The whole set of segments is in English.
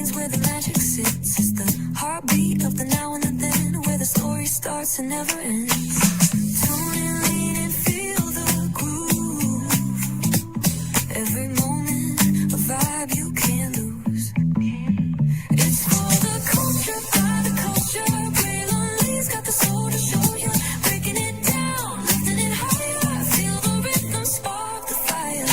scenes where the magic sits. It's the heartbeat of the now and the then, where the story starts and never ends. Tone and lean and feel the groove. Every moment, a vibe you can't lose. It's for the culture, by the culture. Brilliantly's got the soul to show you. Breaking it down, lifting it higher. Feel the rhythm, spark the fire.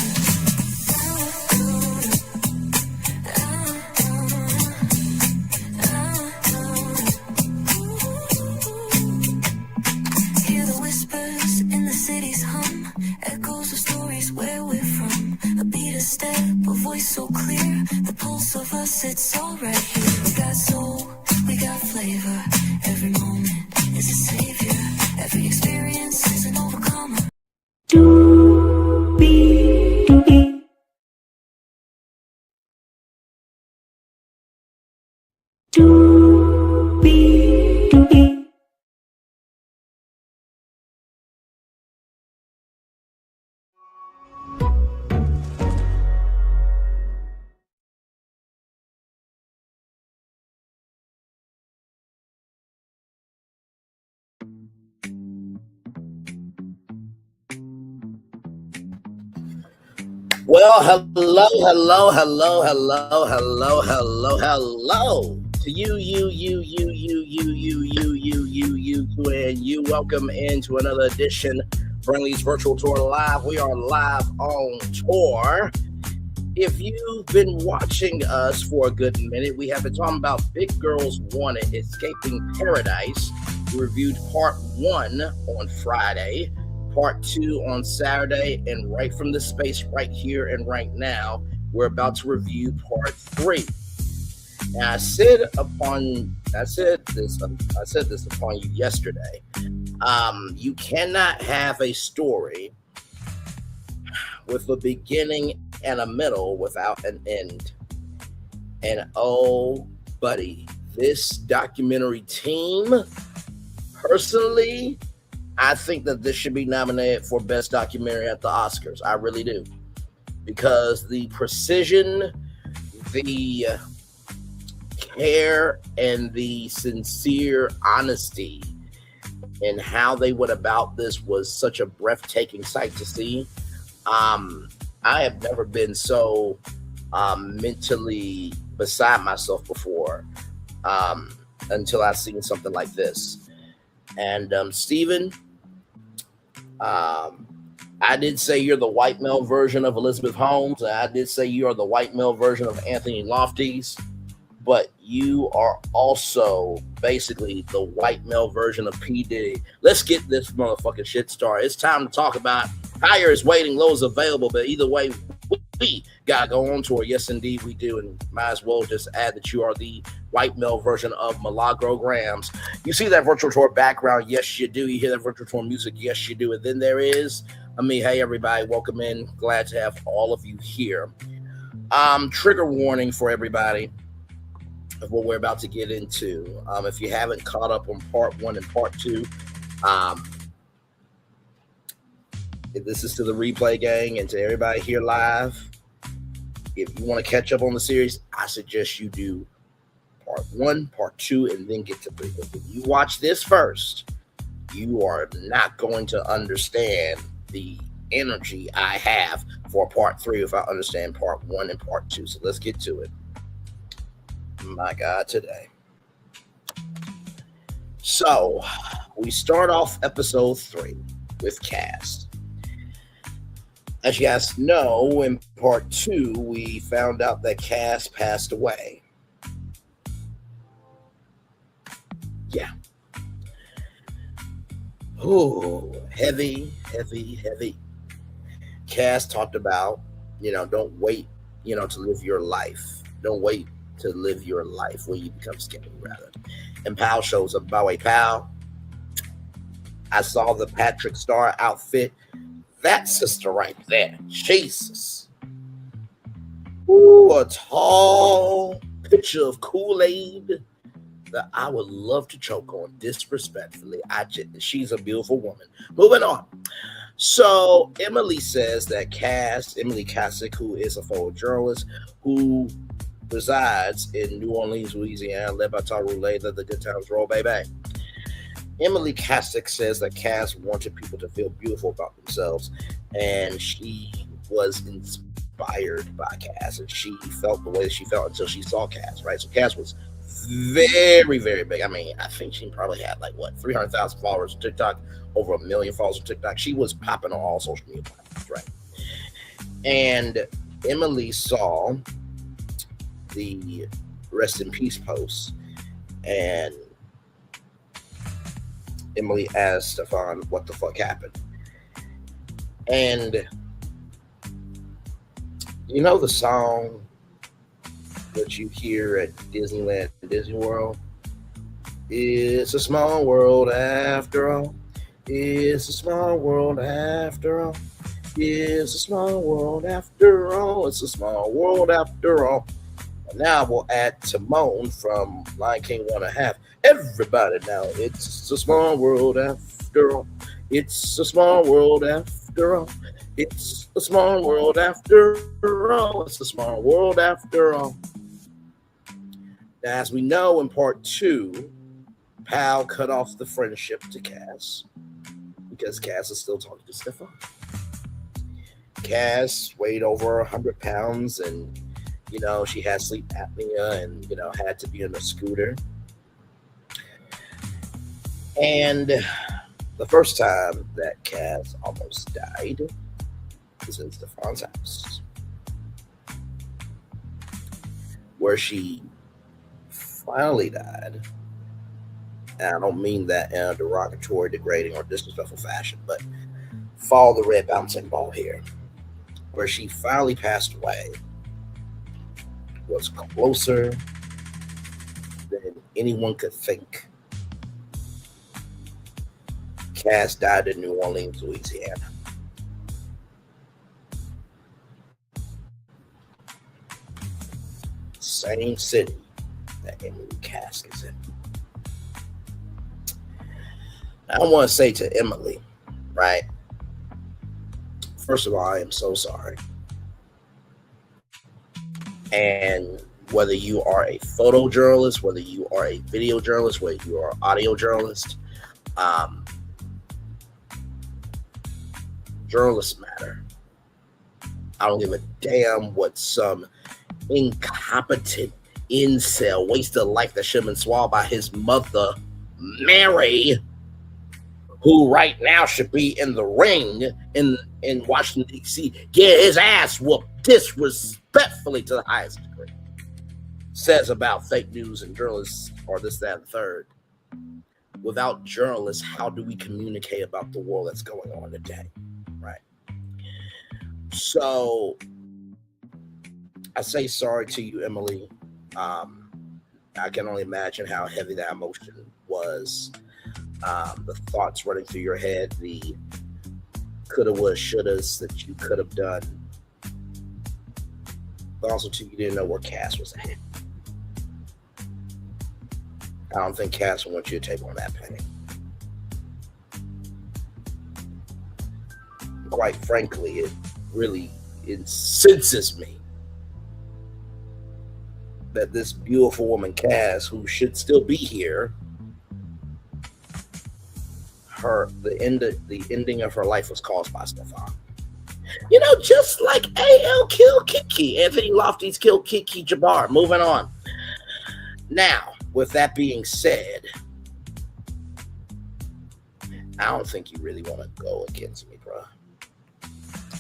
Hear the whispers in the city's hum, echoes of stories where we're from. A beat, a step, a voice so clear, the pulse of us, it's all right here. We got soul, we got flavor, every moment is a savior, every experience is an overcomer. Well, hello to you, and you. Welcome into another edition of Friendly's Virtual Tour Live. We are live on tour. If you've been watching us for a good minute, we have been talking about Big Girls Wanted, Escaping Paradise. We reviewed part 1 on Friday, part 2 on Saturday, and right from the space right here and right now, we're about to review part 3. And I said this upon you yesterday. You cannot have a story with a beginning and a middle without an end. And oh, buddy, this documentary team, personally, I think that this should be nominated for Best Documentary at the Oscars. I really do. Because the precision, the care, and the sincere honesty in how they went about this was such a breathtaking sight to see. I have never been so mentally beside myself before until I've seen something like this. And Stephen, I did say you're the white male version of Elizabeth Holmes. And I did say you are the white male version of Anthony Lofties. But you are also basically the white male version of P. Diddy. Let's get this motherfucking shit started. It's time to talk about Higher is Waiting, Low is Available. But either way, we got to go on tour. Yes, indeed, we do. And might as well just add that you are the white male version of Milagro Grams. You see that virtual tour background? Yes, you do. You hear that virtual tour music? Yes, you do. And then there is, hey, everybody, welcome in. Glad to have all of you here. Trigger warning for everybody of what we're about to get into. If you haven't caught up on part 1 and part 2, this is to the replay gang and to everybody here live. If you want to catch up on the series, I suggest you do part 1, part 2, and then get to 3. If you watch this first, you are not going to understand the energy I have for part 3 if I understand part 1 and part 2. So let's get to it. My God, today. So we start off episode 3 with Cast. As you guys know, in part 2, we found out that Cass passed away. Yeah. Oh, heavy. Cass talked about, don't wait, to live your life. Don't wait to live your life where you become skinny, rather. And Pal shows up. By the way, Pal, I saw the Patrick Star outfit. That sister right there, Jesus. Ooh, a tall picture of Kool-Aid that I would love to choke on, disrespectfully. She's a beautiful woman. Moving on. So Emily says that Emily Kasich, who is a photojournalist, who resides in New Orleans, Louisiana, led by Tara Roulette. Let the good times roll, baby. Emily Castick says that Cass wanted people to feel beautiful about themselves, and she was inspired by Cass, and she felt the way that she felt until she saw Cass, right? So Cass was very, very big. I mean, I think she probably had like what 300,000 followers on TikTok, over 1 million followers on TikTok. She was popping on all social media platforms, right? And Emily saw the rest in peace post, and Emily asked Stefan what the fuck happened. And you know the song that you hear at Disneyland and Disney World? It's a small world after all. It's a small world after all. It's a small world after all. It's a small world after all. And now we'll add Timon from Lion King 1.5. Everybody now, it's a small world after all. It's a small world after all. It's a small world after all. It's a small world after all. Now, as we know in part 2, Pal cut off the friendship to Cass because Cass is still talking to Stefan. Cass weighed over 100 pounds, and she had sleep apnea, and had to be on a scooter. And the first time that Cass almost died was in Stefan's house, where she finally died. And I don't mean that in a derogatory, degrading, or disrespectful fashion, but follow the red bouncing ball here. Where she finally passed away was closer than anyone could think. Cass died in New Orleans, Louisiana. Same city that Emily Cass is in. I want to say to Emily, right? First of all, I am so sorry. And whether you are a photojournalist, whether you are a video journalist, whether you are an audio journalist, journalists matter. I don't give a damn what some incompetent incel waste of life that should have been swallowed by his mother, Mary, who right now should be in the ring in Washington, D.C., get his ass whooped disrespectfully to the highest degree, says about fake news and journalists or this, that, and the third. Without journalists, how do we communicate about the world that's going on today, right? So I say sorry to you, Emily. I can only imagine how heavy that emotion was. The thoughts running through your head, the coulda, woulda, shouldas that you could have done. But also, too, you didn't know where Cass was at. I don't think Cass will want you to take on that pain. Quite frankly, it really incenses me that this beautiful woman, Cass, who should still be here, the ending of her life was caused by Stefan. Just like AL killed Kiki, Anthony Lofties killed Kiki Jabbar. Moving on. Now, with that being said, I don't think you really want to go against me, bro.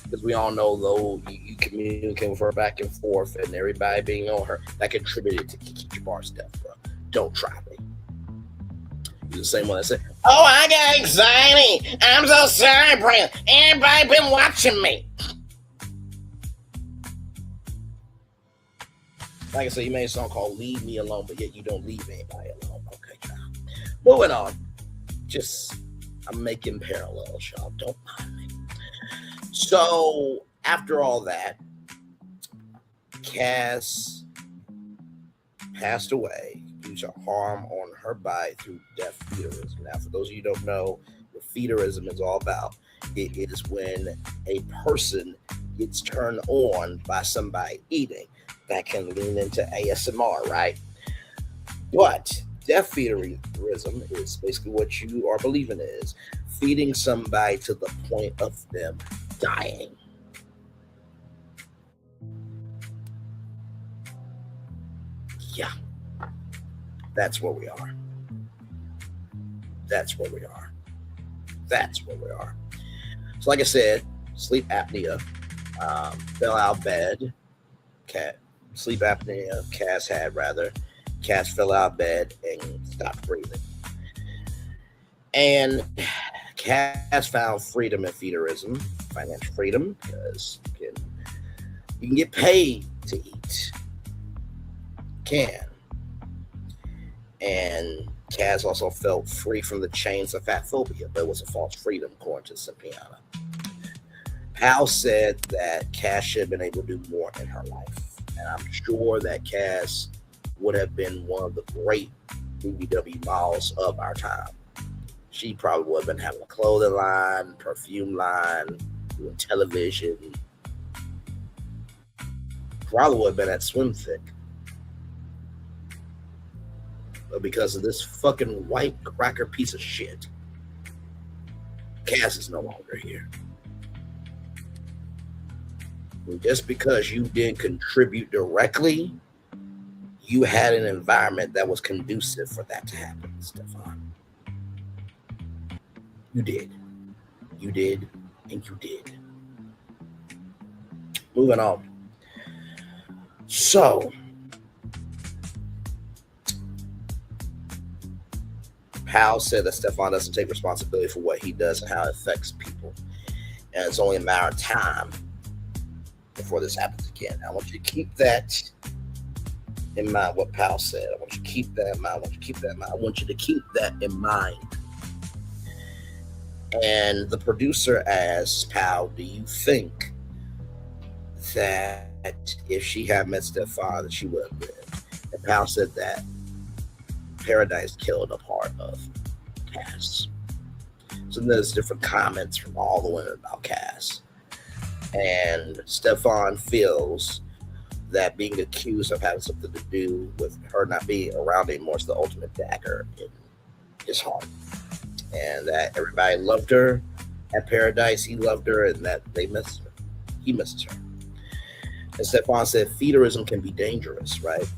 Because we all know, though, you communicate with her back and forth, and everybody being on her, that contributed to Kiki Jabbar's death, bro. Don't try me. You're the same one that said, "Oh, I got anxiety. I'm so sorry, Brent. Everybody been watching me." Like I said, you made a song called "Leave Me Alone," but yet you don't leave anybody alone. Okay, child. Moving on. I'm making parallels, y'all. Don't mind me. So, after all that, Cass passed away due to harm on her body through deaf feederism. Now, for those of you who don't know what feederism is all about, it is when a person gets turned on by somebody eating. that can lean into ASMR, right? But death feederism is basically what you are believing is feeding somebody to the point of them dying. Yeah, that's where we are. That's where we are. That's where we are. So, like I said, sleep apnea, fell out of bed, cat, sleep apnea, Cass had rather. Cass fell out of bed and stopped breathing. And Cass found freedom in feederism, financial freedom, because you can get paid to eat. Can. And Cass also felt free from the chains of fat phobia, but it was a false freedom, according to Simpiana. Hal said that Cass should have been able to do more in her life. And I'm sure that Cass would have been one of the great BBW models of our time. She probably would have been having a clothing line, perfume line, doing television. Probably would have been at Swim Thick. But because of this fucking white cracker piece of shit, Cass is no longer here. And just because you didn't contribute directly, you had an environment that was conducive for that to happen, Stefan. You did. You did, and you did. Moving on. So, Hal said that Stefan doesn't take responsibility for what he does and how it affects people. And it's only a matter of time before this happens again. I want you to keep that in mind, what Powell said. I want you to keep that in mind. I want you to keep that in mind. I want you to keep that in mind. And the producer asked Powell, do you think that if she had met Stefan, that she would have lived? And Powell said that Pearadise killed a part of Cass. So there's different comments from all the women about Cass. And Stefan feels that being accused of having something to do with her not being around anymore is the ultimate dagger in his heart. And that everybody loved her at Pearadise. He loved her, and that they missed her. He misses her. And Stefan said feederism can be dangerous, right?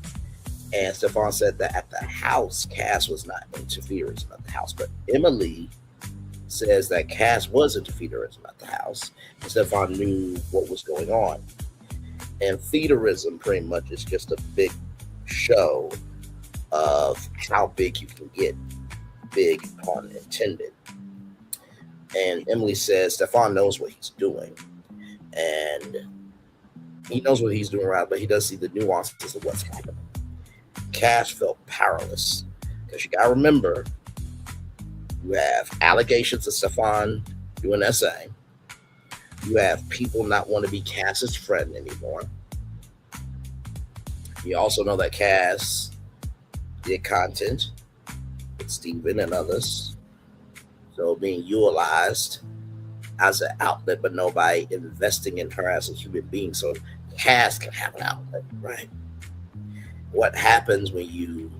And Stefan said that at the house, Cass was not into feederism at the house. But Emily says that Cass was into feederism at the house. And Stefan knew what was going on. And feederism pretty much is just a big show of how big you can get. Big, pun intended. And Emily says Stefan knows what he's doing. And he knows what he's doing right, but he does see the nuances of what's happening. Cass felt powerless. Because you got to remember, you have allegations of Stefan doing SA. You have people not want to be Cass's friend anymore. You also know that Cass did content with Steven and others. So being utilized as an outlet, but nobody investing in her as a human being. So Cass can have an outlet, right? What happens when you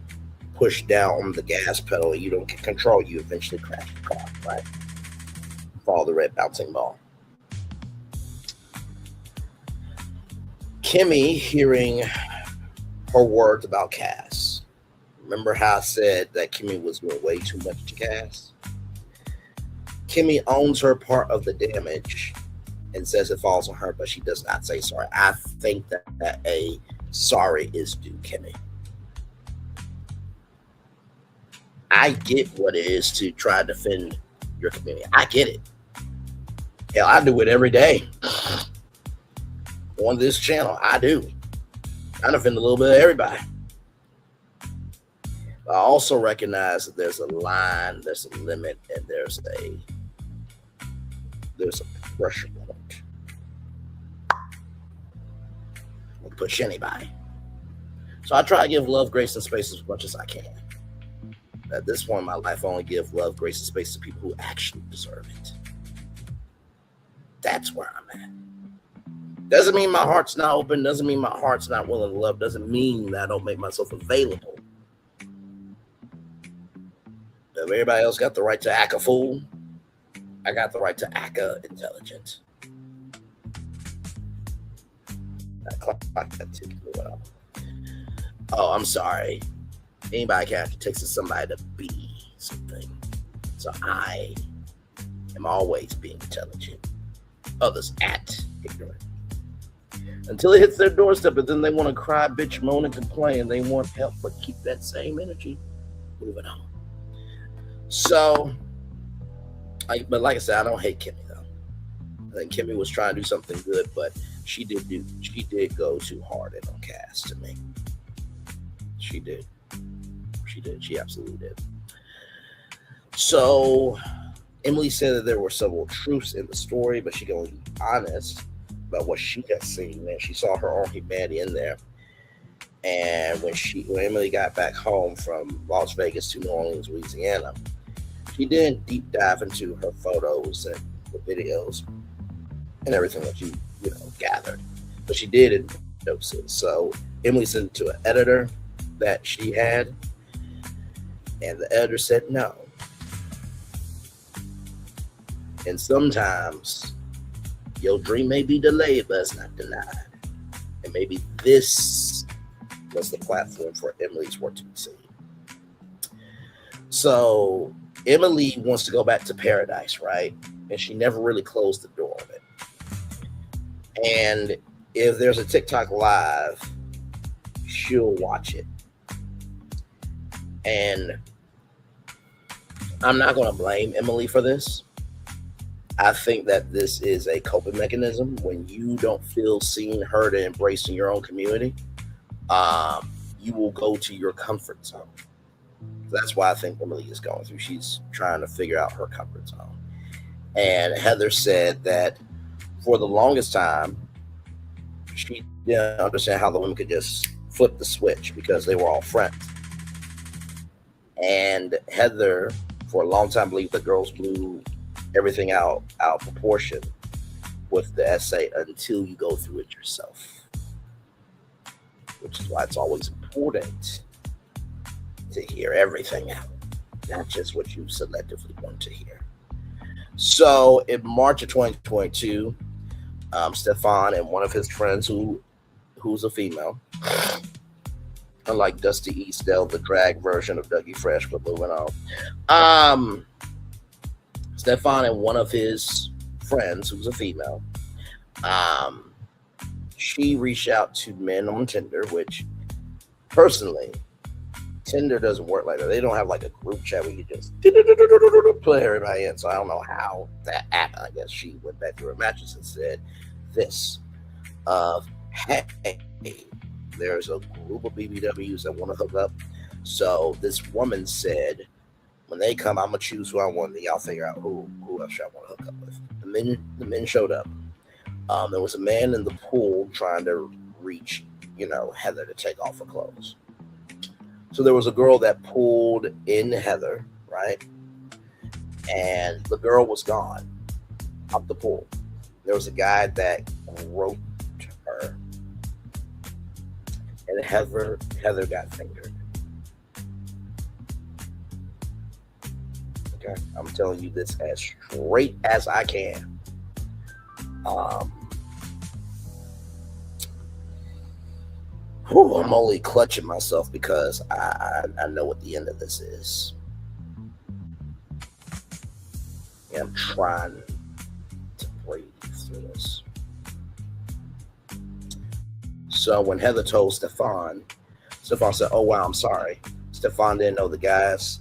push down on the gas pedal and you don't get control? You eventually crash the car, right? Follow the red bouncing ball. Kimmy hearing her words about Cass. Remember how I said that Kimmy was doing way too much to Cass? Kimmy owns her part of the damage and says it falls on her, but she does not say sorry. I think that a sorry is due, Kimmy. I get what it is to try to defend your community. I get it. Hell, I do it every day. On this channel, I do. I defend a little bit of everybody. But I also recognize that there's a line, there's a limit, and there's a pressure point. I'll push anybody. So I try to give love, grace, and space as much as I can. At this point in my life, I only give love, grace, and space to people who actually deserve it. That's where I'm at. Doesn't mean my heart's not open. Doesn't mean my heart's not willing to love. Doesn't mean that I don't make myself available. If everybody else got the right to act a fool, I got the right to act intelligent. I clocked that ticket. Oh, I'm sorry. Anybody can have to text somebody to be something. So I am always being intelligent. Others act ignorant. Until it hits their doorstep, and then they want to cry, bitch, moan, and complain. They want help, but keep that same energy. Moving on. So, but like I said, I don't hate Kimmy though. I think Kimmy was trying to do something good, but she did go too hard in on Cass to me. She did. She absolutely did. So Emily said that there were several truths in the story, but she can only be honest about what she has seen. And she saw her own humanity in there. And when Emily got back home from Las Vegas to New Orleans, Louisiana, she didn't deep dive into her photos and the videos and everything that you gathered, but she did in doses. So Emily sent it to an editor that she had, and the editor said no. And sometimes your dream may be delayed, but it's not denied. And maybe this was the platform for Emily's work to be seen. So Emily wants to go back to Pearadise, right? And she never really closed the door on it. And if there's a TikTok live, she'll watch it. And I'm not going to blame Emily for this. I think that this is a coping mechanism. When you don't feel seen, heard, and embraced in your own community, you will go to your comfort zone. That's why I think Emily is going through. She's trying to figure out her comfort zone. And Heather said that for the longest time, she didn't understand how the women could just flip the switch because they were all friends. And Heather, for a long time, believed the girls blew everything out of proportion with the essay until you go through it yourself. Which is why it's always important to hear everything out, not just what you selectively want to hear. So in March of 2022, Stefan and one of his friends who's a female, unlike Dusty Eastdale, the drag version of Dougie Fresh, but moving on. Stefan and one of his friends, who's a female, she reached out to men on Tinder, which personally, Tinder doesn't work like that. They don't have like a group chat where you just put everybody in. So I don't know how that happened. I guess she went back to her mattress and said this hey, there's a group of BBWs that want to hook up. So this woman said, when they come, I'm gonna choose who I want, and y'all figure out who else I want to hook up with. The men showed up. There was a man in the pool trying to reach, Heather to take off her clothes. So there was a girl that pulled in Heather, right? And the girl was gone out the pool. There was a guy that groped her, and Heather got fingered. Okay, I'm telling you this as straight as I can. I'm only clutching myself because I know what the end of this is. And I'm trying to breathe through this. So when Heather told Stefan said, "Oh wow, I'm sorry." Stefan didn't know the guys,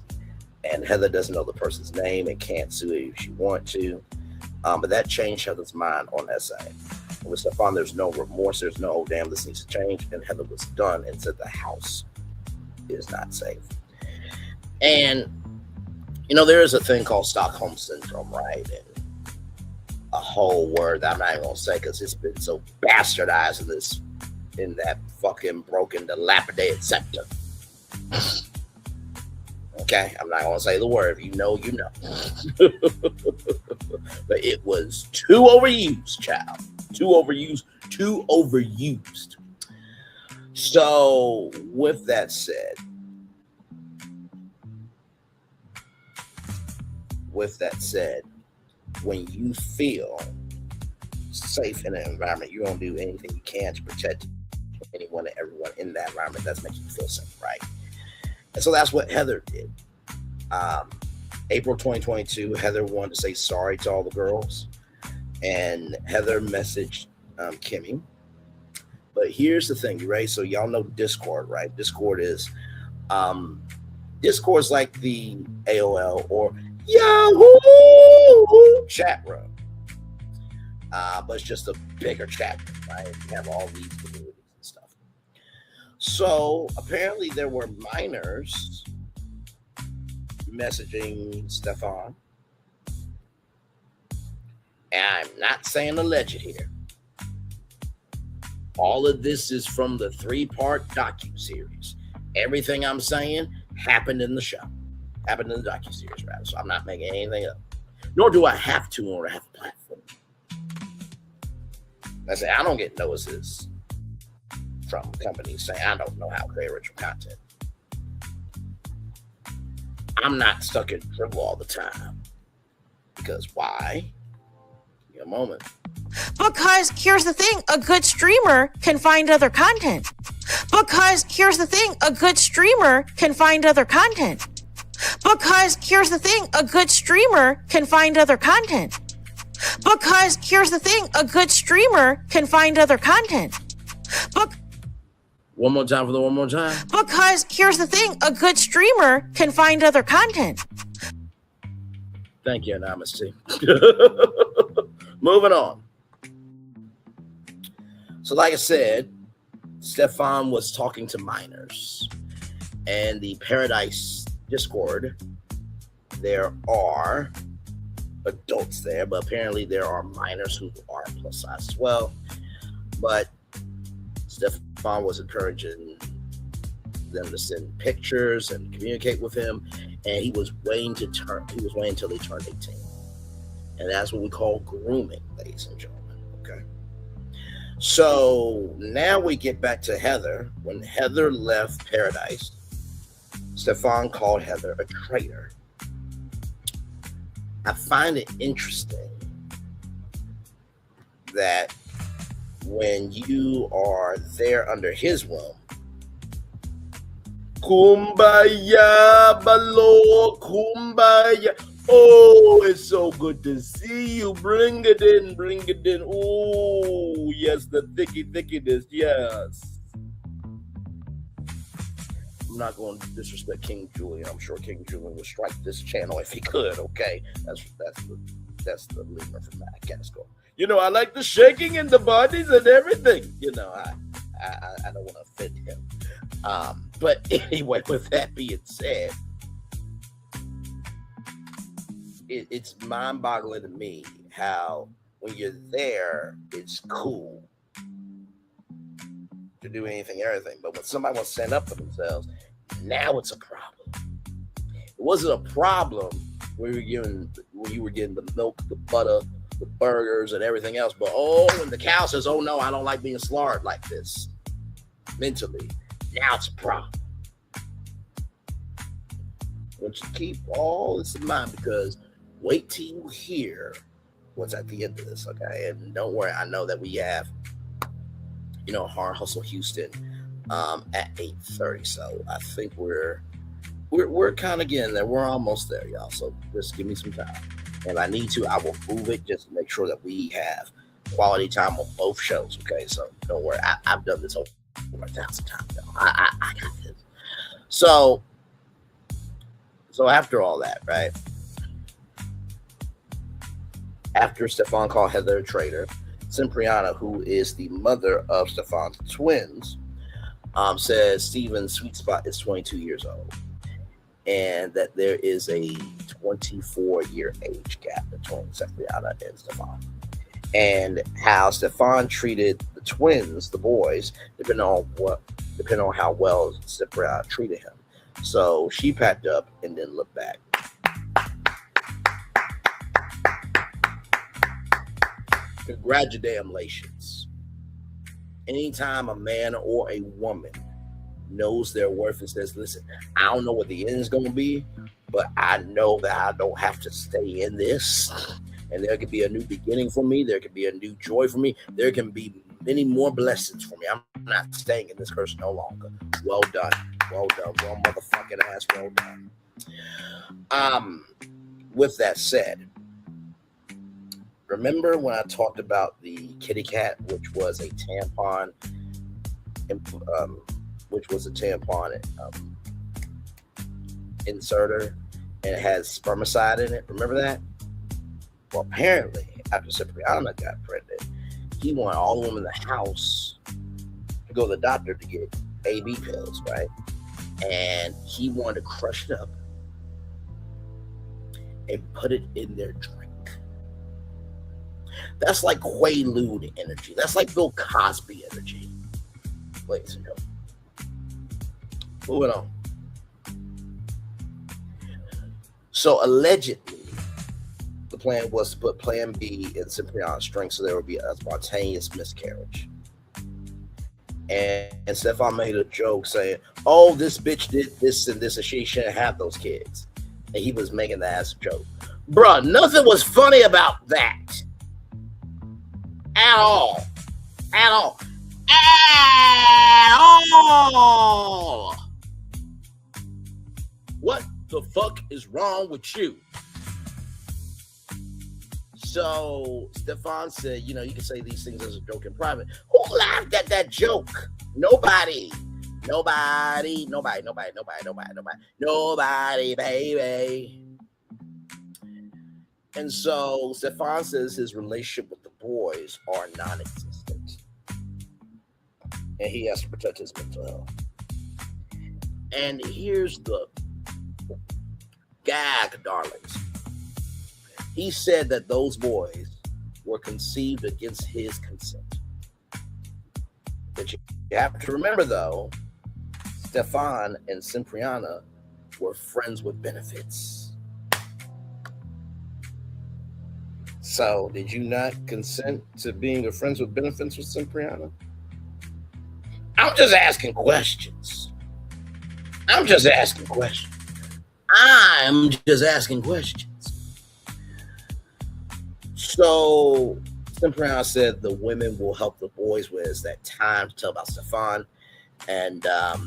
and Heather doesn't know the person's name and can't sue if she wants to. But that changed Heather's mind on essay. With Stefan, there's no remorse. There's no, oh, damn, this needs to change. And Heather was done and said the house is not safe. And, there is a thing called Stockholm Syndrome, right? And a whole word that I'm not even going to say because it's been so bastardized in that fucking broken, dilapidated sector. Okay, I'm not going to say the word. If you know, you know. But it was too overused, child. Too overused, too overused. So, with that said, when you feel safe in an environment, you're going to do anything you can to protect anyone and everyone in that environment that's making you feel safe, right? And so that's what Heather did. April 2022, Heather wanted to say sorry to all the girls, and Heather messaged Kimmy. But here's the thing, right? So y'all know Discord, right? Discord's like the AOL or Yahoo chat room, but it's just a bigger chat room, right? You have all these communities and stuff. So apparently there were minors messaging Stefan, and I'm not saying alleged here. All of this is from the 3-part docuseries. Everything I'm saying happened in the show. Happened in the docuseries, rather. So I'm not making anything up. Nor do I have to in order to have a platform. I say I don't get notices from companies saying I don't know how to create original content. I'm not stuck in dribble all the time. Because why? Give me a moment. Because here's the thing, a good streamer can find other content. Because here's the thing, a good streamer can find other content. Because here's the thing, a good streamer can find other content. Because here's the thing, a good streamer can find other content. One more time for the one more time. Because here's the thing, a good streamer can find other content. Thank you, Anonymous T. Moving on. So like I said, Stefan was talking to minors, and the Pearadise Discord, there are adults there, but apparently there are minors who are plus size as well. But Stefan was encouraging them to send pictures and communicate with him, and he was waiting until they turned 18. And that's what we call grooming, ladies and gentlemen. Okay. So now we get back to Heather. When Heather left Pearadise, Stefan called Heather a traitor. I find it interesting that when you are there under his womb, kumbaya, balo, kumbaya. Oh, it's so good to see you. Bring it in, bring it in. Oh, yes, the thickiness, yes. I'm not going to disrespect King Julian. I'm sure King Julian would strike this channel if he could, okay? That's the lemur from Madagascar. You know, I like the shaking and the bodies and everything. You know, I don't want to offend him. But anyway, with that being said, it's mind-boggling to me how when you're there, it's cool to do anything, everything. But when somebody wants to stand up for themselves, now it's a problem. It wasn't a problem when you were getting the milk, the butter, the burgers, and everything else. But when the cow says, "Oh no, I don't like being slaughtered like this," mentally, now it's a problem. I want you to keep all this in mind, because wait till you hear what's at the end of this, okay? And don't worry, I know that we have, Hard Hustle Houston at 8:30. So I think we're kind of getting there. We're almost there, y'all. So just give me some time. And if I need to, I will move it just to make sure that we have quality time on both shows, okay? So don't worry. I've done this over 1,000 times, y'all. I got this. So after all that, right? After Stefan called Heather a traitor, Cipriana, who is the mother of Stefan's twins, says Steven's sweet spot is 22 years old, and that there is a 24-year age gap between Cipriana and Stefan, and how Stefan treated the twins, the boys, depending on how well Cipriana treated him. So she packed up and then looked back. Congratulations. Anytime a man or a woman knows their worth and says, listen, I don't know what the end is going to be, but I know that I don't have to stay in this. And there can be a new beginning for me. There can be a new joy for me. There can be many more blessings for me. I'm not staying in this curse no longer. Well done. Well done. Well motherfucking ass. Well done. With that said, remember when I talked about the kitty cat, which was a tampon, inserter, and it has spermicide in it? Remember that? Well, apparently, after Cipriana got pregnant, he wanted all the women in the house to go to the doctor to get AB pills, right? And he wanted to crush it up and put it in their drink. That's like Quaalude energy. That's like Bill Cosby energy. Ladies and gentlemen. Moving on. So allegedly, the plan was to put Plan B in Cipriana's drink so there would be a spontaneous miscarriage. And Stefan made a joke saying, oh, this bitch did this and this and she shouldn't have those kids. And he was making that as a joke. Bruh, nothing was funny about that. At all. At all. At all. What the fuck is wrong with you? So Stefan said, you can say these things as a joke in private. Who laughed at that joke? Nobody, baby. And so Stefan says his relationship with the boys are non-existent. And he has to protect his mental health. And here's the gag, darlings. He said that those boys were conceived against his consent. But you have to remember, though, Stefan and Cipriana were friends with benefits. So, did you not consent to being a friends with benefits with Cipriana? I'm just asking questions. So, Cipriana said the women will help the boys with that time to tell about Stefan. And, I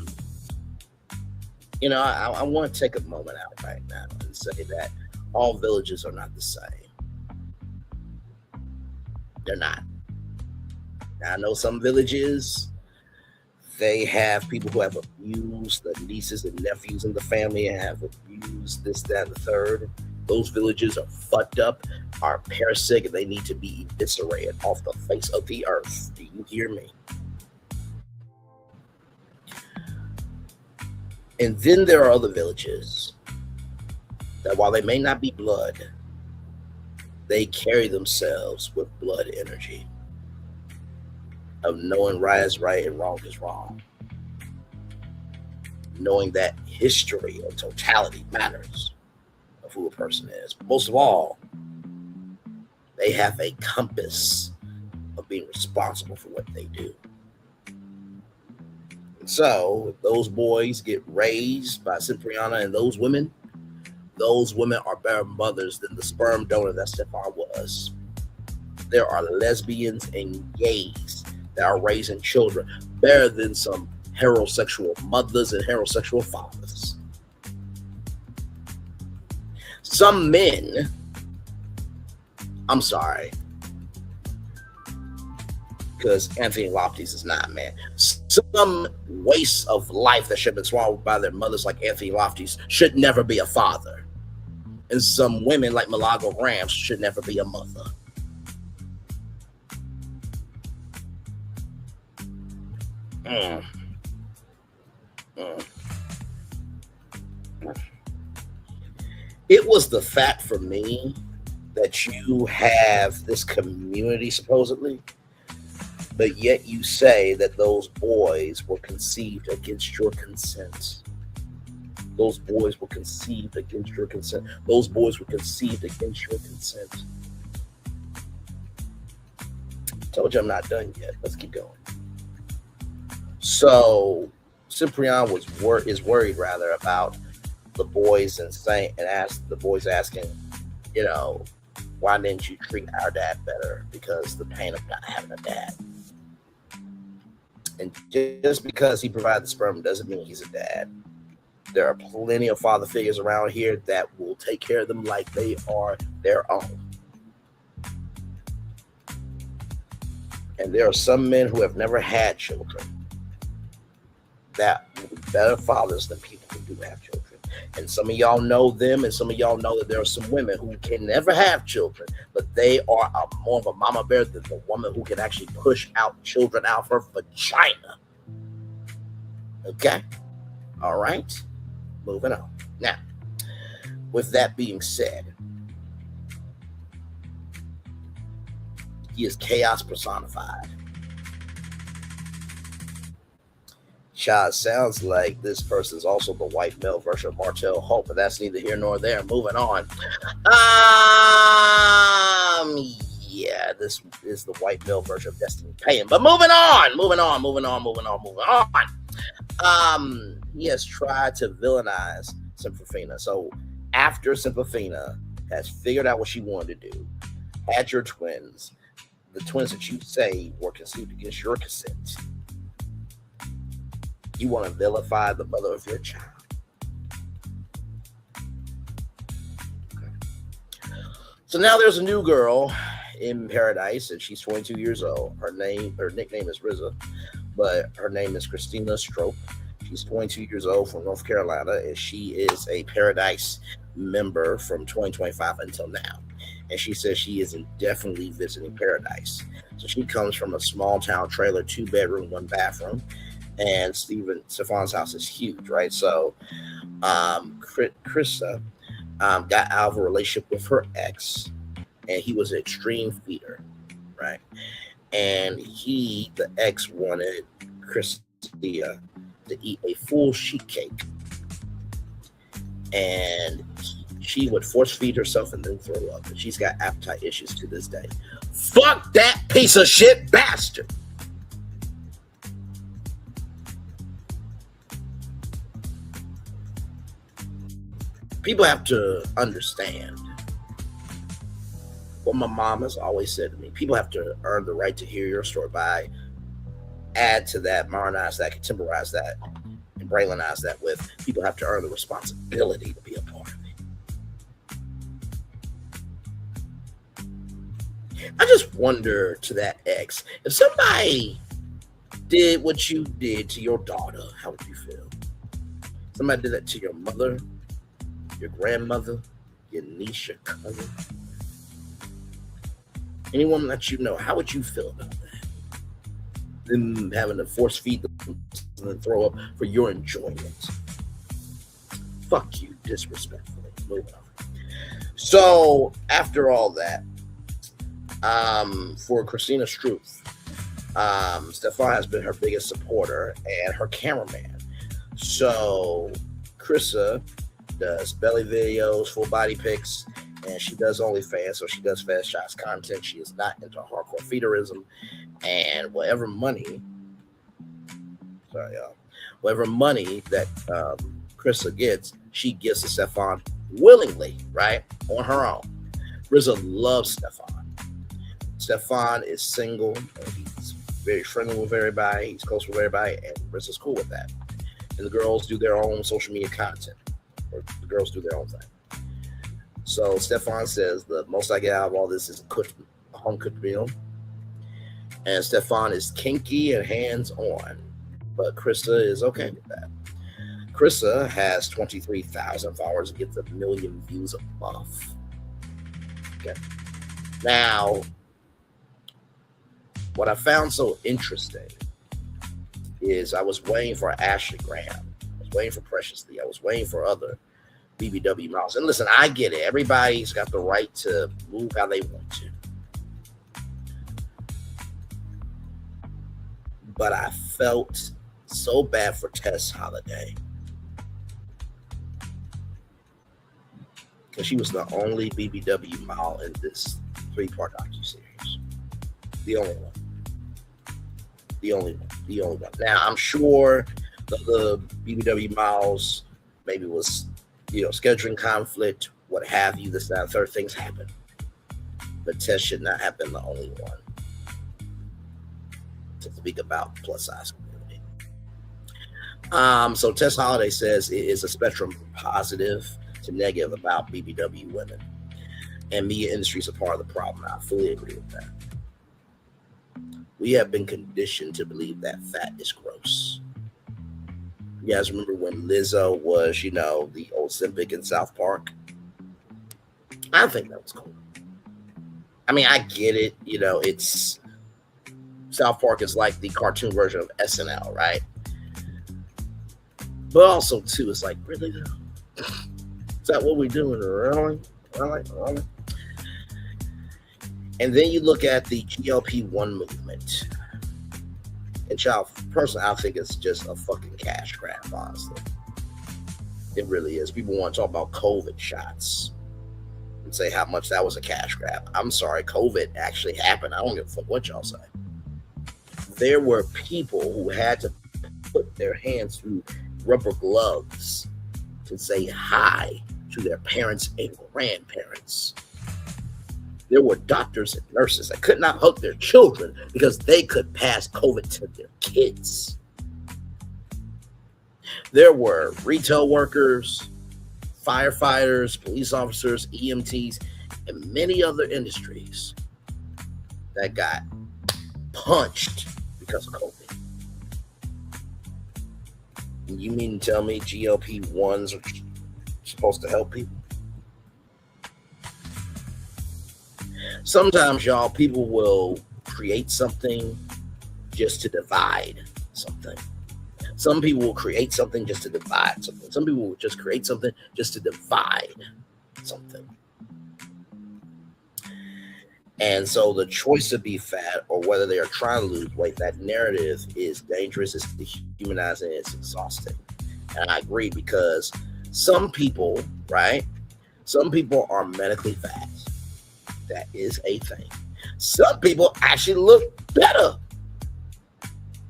want to take a moment out right now and say that all villages are not the same. They're not. Now, I know some villages, they have people who have abused the nieces and nephews in the family and have abused this, that, and the third. Those villages are fucked up, are parasitic, and they need to be eviscerated off the face of the earth. Do you hear me? And then there are other villages that, while they may not be blood, they carry themselves with blood energy of knowing right is right and wrong is wrong. Knowing that history and totality matters of who a person is. But most of all, they have a compass of being responsible for what they do. And so, if those boys get raised by Cipriana and those women are better mothers than the sperm donor that Stefan was. There are lesbians and gays that are raising children better than some heterosexual mothers and heterosexual fathers. Some men, I'm sorry, because Anthony Lofties is not a man. Some waste of life that should have been swallowed by their mothers like Anthony Lofties should never be a father. And some women like Malago Rams should never be a mother. It was the fact for me that you have this community supposedly, but yet you say that those boys were conceived against your consent. Those boys were conceived against your consent. Those boys were conceived against your consent. Told you I'm not done yet. Let's keep going. So Cyprian is worried rather about the boys and the boys asking, why didn't you treat our dad better? Because the pain of not having a dad. And just because he provided the sperm doesn't mean he's a dad. There are plenty of father figures around here that will take care of them like they are their own. And there are some men who have never had children that will be better fathers than people who do have children. And some of y'all know them, and some of y'all know that there are some women who can never have children, but they are more of a mama bear than the woman who can actually push out children out of her vagina. Okay? All right? Moving on. Now, with that being said, he is chaos personified. Child, sounds like this person is also the white male version of Martell Hope, but that's neither here nor there. Moving on. Yeah, this is the white male version of Destiny Payne. But moving on. He has tried to villainize Symphorina. So after Symphorina has figured out what she wanted to do, had your twins, the twins that you say were conceived against your consent, you want to vilify the mother of your child. Okay. So now there's a new girl in Pearadise, and she's 22 years old. Her nickname is Rizza, but her name is Christina Strope. She's 22 years old from North Carolina, and she is a Pearadise member from 2025 until now. And she says she is indefinitely visiting Pearadise. So she comes from a small town trailer, 2-bedroom, 1 bathroom. And Stefan's house is huge, right? So Krista got out of a relationship with her ex, and he was an extreme feeder, right? And the ex wanted Krista to eat a full sheet cake. And she would force feed herself and then throw up. And she's got appetite issues to this day. Fuck that piece of shit bastard. People have to understand what my mom has always said to me. People have to earn the right to hear your story by add to that, modernize that, contemporize that, and Braylonize that with people have to earn the responsibility to be a part of it. I just wonder to that ex, if somebody did what you did to your daughter, how would you feel? Somebody did that to your mother, your grandmother, your niece, your cousin, anyone that you know, how would you feel about that? Them having to force feed them and throw up for your enjoyment. Fuck you, disrespectfully. Moving on. So after all that, for Christina Struth, Stefan has been her biggest supporter and her cameraman. So Krista does belly videos, full body pics, and she does OnlyFans, so she does fast shots content. She is not into hardcore feederism, and whatever money that Krista gets, she gives to Stefan willingly, right, on her own. Rizza loves Stefan. Stefan is single, and he's very friendly with everybody. He's close with everybody, and Rizza's cool with that. And the girls do their own social media content, or the girls do their own thing. So Stefan says the most I get out of all this is a home-cooked meal. And Stefan is kinky and hands-on, but Krista is okay with that. Krista has 23,000 followers and gets 1 million views a month. Okay. Now, what I found so interesting is I was waiting for Ashley Graham. I was waiting for Precious Lee. I was waiting for other BBW models. And listen, I get it. Everybody's got the right to move how they want to. But I felt so bad for Tess Holiday, because she was the only BBW model in this 3-part docuseries. The only one. The only one. Now, I'm sure the BBW miles maybe was, scheduling conflict, what have you, this, that, and third, things happen. But Tess should not have been the only one to speak about plus size community. So Tess Holiday says it is a spectrum from positive to negative about BBW women. And media industry is a part of the problem. I fully agree with that. We have been conditioned to believe that fat is gross. You guys remember when Lizzo was, the old Olympic in South Park? I think that was cool. I mean, I get it. It's South Park is like the cartoon version of SNL, right? But also, too, it's like, really? Is that what we're doing? Really? And then you look at the GLP-1 movement. And personally, I think it's just a fucking cash grab, honestly. It really is. People want to talk about COVID shots and say how much that was a cash grab. I'm sorry, COVID actually happened. I don't give a fuck what y'all say. There were people who had to put their hands through rubber gloves to say hi to their parents and grandparents. There were doctors and nurses that could not hug their children because they could pass COVID to their kids. There were retail workers, firefighters, police officers, EMTs, and many other industries that got punched because of COVID. You mean to tell me GLP-1s are supposed to help people? Sometimes, y'all, people will create something just to divide something. Some people will create something just to divide something. Some people will just create something just to divide something. And so the choice to be fat or whether they are trying to lose weight, that narrative is dangerous, it's dehumanizing, it's exhausting. And I agree because some people, right? Some people are medically fat. That is a thing. Some people actually look better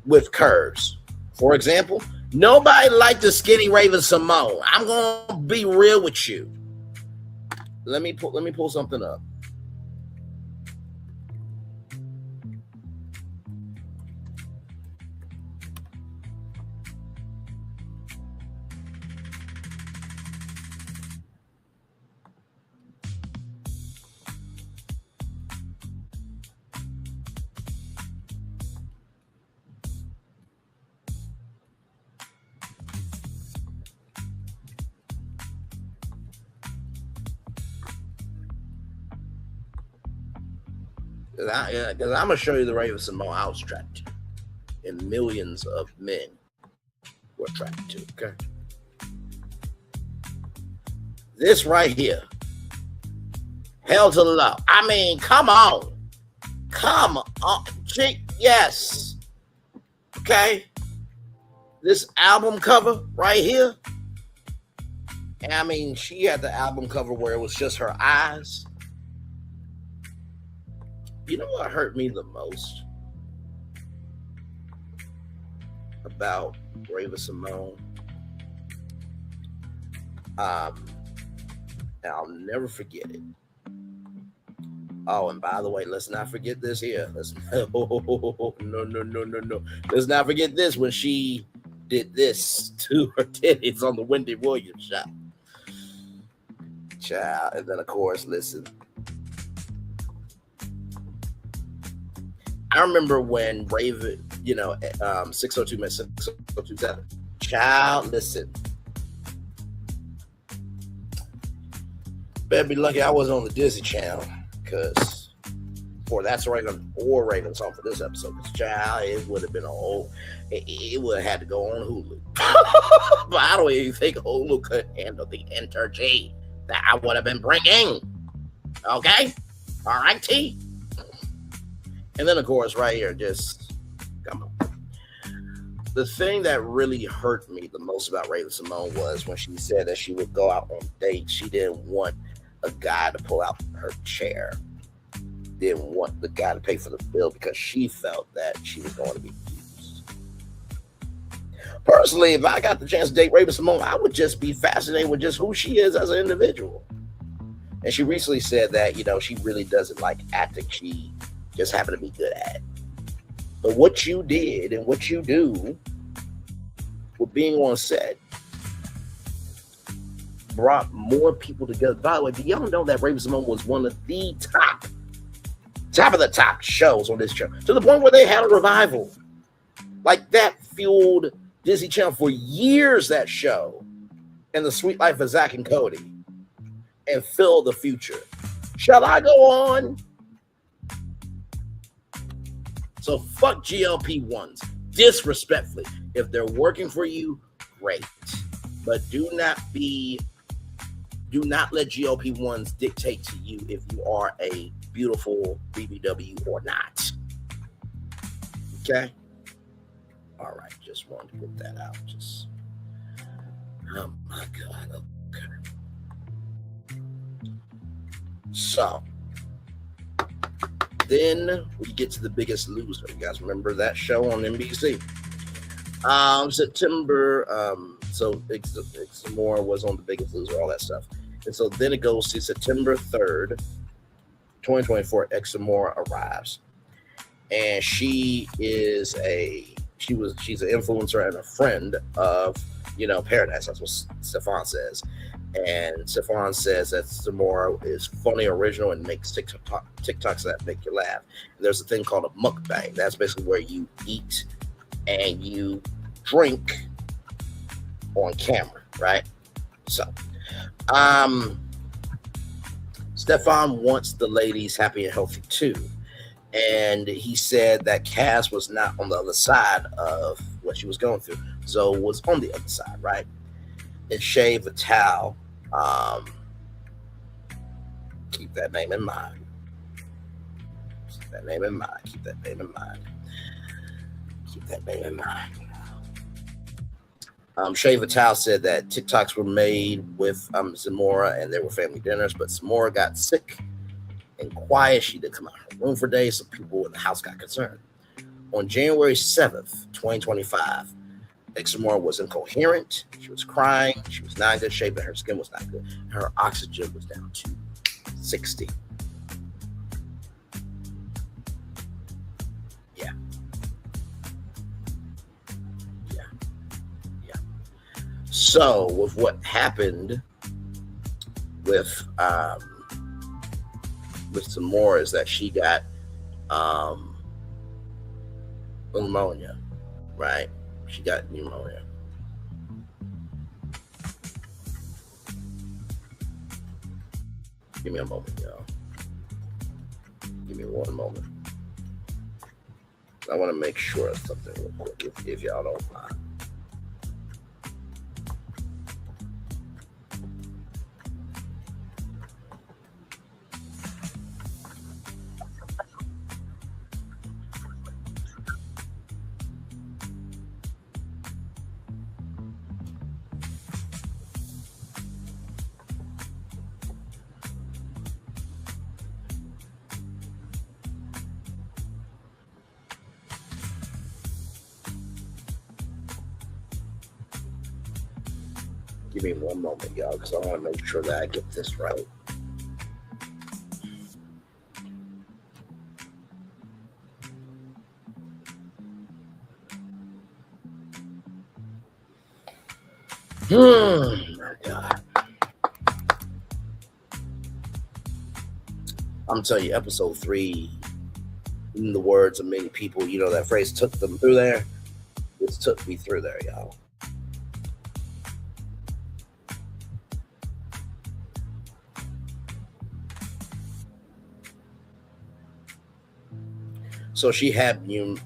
with curves. For example, nobody liked the skinny Raven Simone. I'm gonna be real with you. Let me pull something up. Because I'm going to show you the Raven Simone I was attracted to. And millions of men were attracted to, okay? This right here. Hell to the low. I mean, come on. Come on. Yes. Okay? This album cover right here. And I mean, she had the album cover where it was just her eyes. You know what hurt me the most about Raven Simone? And I'll never forget it. Oh, and by the way, let's not forget this here. No. Let's not forget this when she did this to her titties on the Wendy Williams shot. Child. And then, of course, listen. I remember when Raven, 602 minutes, 6027. Child, listen. Better be lucky I wasn't on the Disney Channel, because that's Raven or Raven song for this episode. Because child, it would have been it would have had to go on Hulu. But I don't even think Hulu could handle the energy that I would have been bringing. Okay? All right, T? And then, of course, right here, just come on. The thing that really hurt me the most about Raven Simone was when she said that she would go out on dates. She didn't want a guy to pull out her chair. Didn't want the guy to pay for the bill because she felt that she was going to be Personally, if I got the chance to date Raven-Symoné, I would just be fascinated with just who she is as an individual. And she recently said that, she really doesn't like acting. She just happened to be good at it. But what you did and what you do with being on set brought more people together. By the way, do y'all know that Raven-Symoné was one of the top of the top shows on this show, to the point where they had a revival. Like, that fueled Disney Channel for years, that show, and The Sweet Life of Zack and Cody, and Phil the Future. Shall I go on? So fuck GLP-1s, disrespectfully. If they're working for you, great. But do not let GLP-1s dictate to you if you are a beautiful BBW or not. Okay? All right, just wanted to put that out. Oh my God. Okay. So, then we get to The Biggest Loser. You guys remember that show on NBC? September, so Examora was on The Biggest Loser, all that stuff. And so then it goes to September 3rd, 2024, Examora arrives. And she's an influencer and a friend of, Pearadise. That's what Stefan says. And Stefan says that Examora is funny, original, and makes TikToks that make you laugh. And there's a thing called a mukbang. That's basically where you eat and you drink on camera, right? So, Stefan wants the ladies happy and healthy too. And he said that Cass was not on the other side of what she was going through. Zoe was on the other side, right? And Shay Vital, keep that name in mind. Keep that name in mind. Keep that name in mind. Keep that name in mind. Shay Vital said that TikToks were made with Zamora and there were family dinners, but Zamora got sick and quiet. She didn't come out of her room for days, so people in the house got concerned. On January 7th, 2025, Zamora was incoherent. She was crying. She was not in good shape, and her skin was not good. Her oxygen was down to 60. Yeah. So, with what happened with some more is that she got pneumonia, right? She got pneumonia. Give me a moment, y'all. Give me one moment. I want to make sure of something real quick, if y'all don't mind. Give me one moment, y'all, because I want to make sure that I get this right. My God. I'm telling you, episode 3, in the words of many people, that phrase took them through there. This took me through there, y'all. So she had pneumonia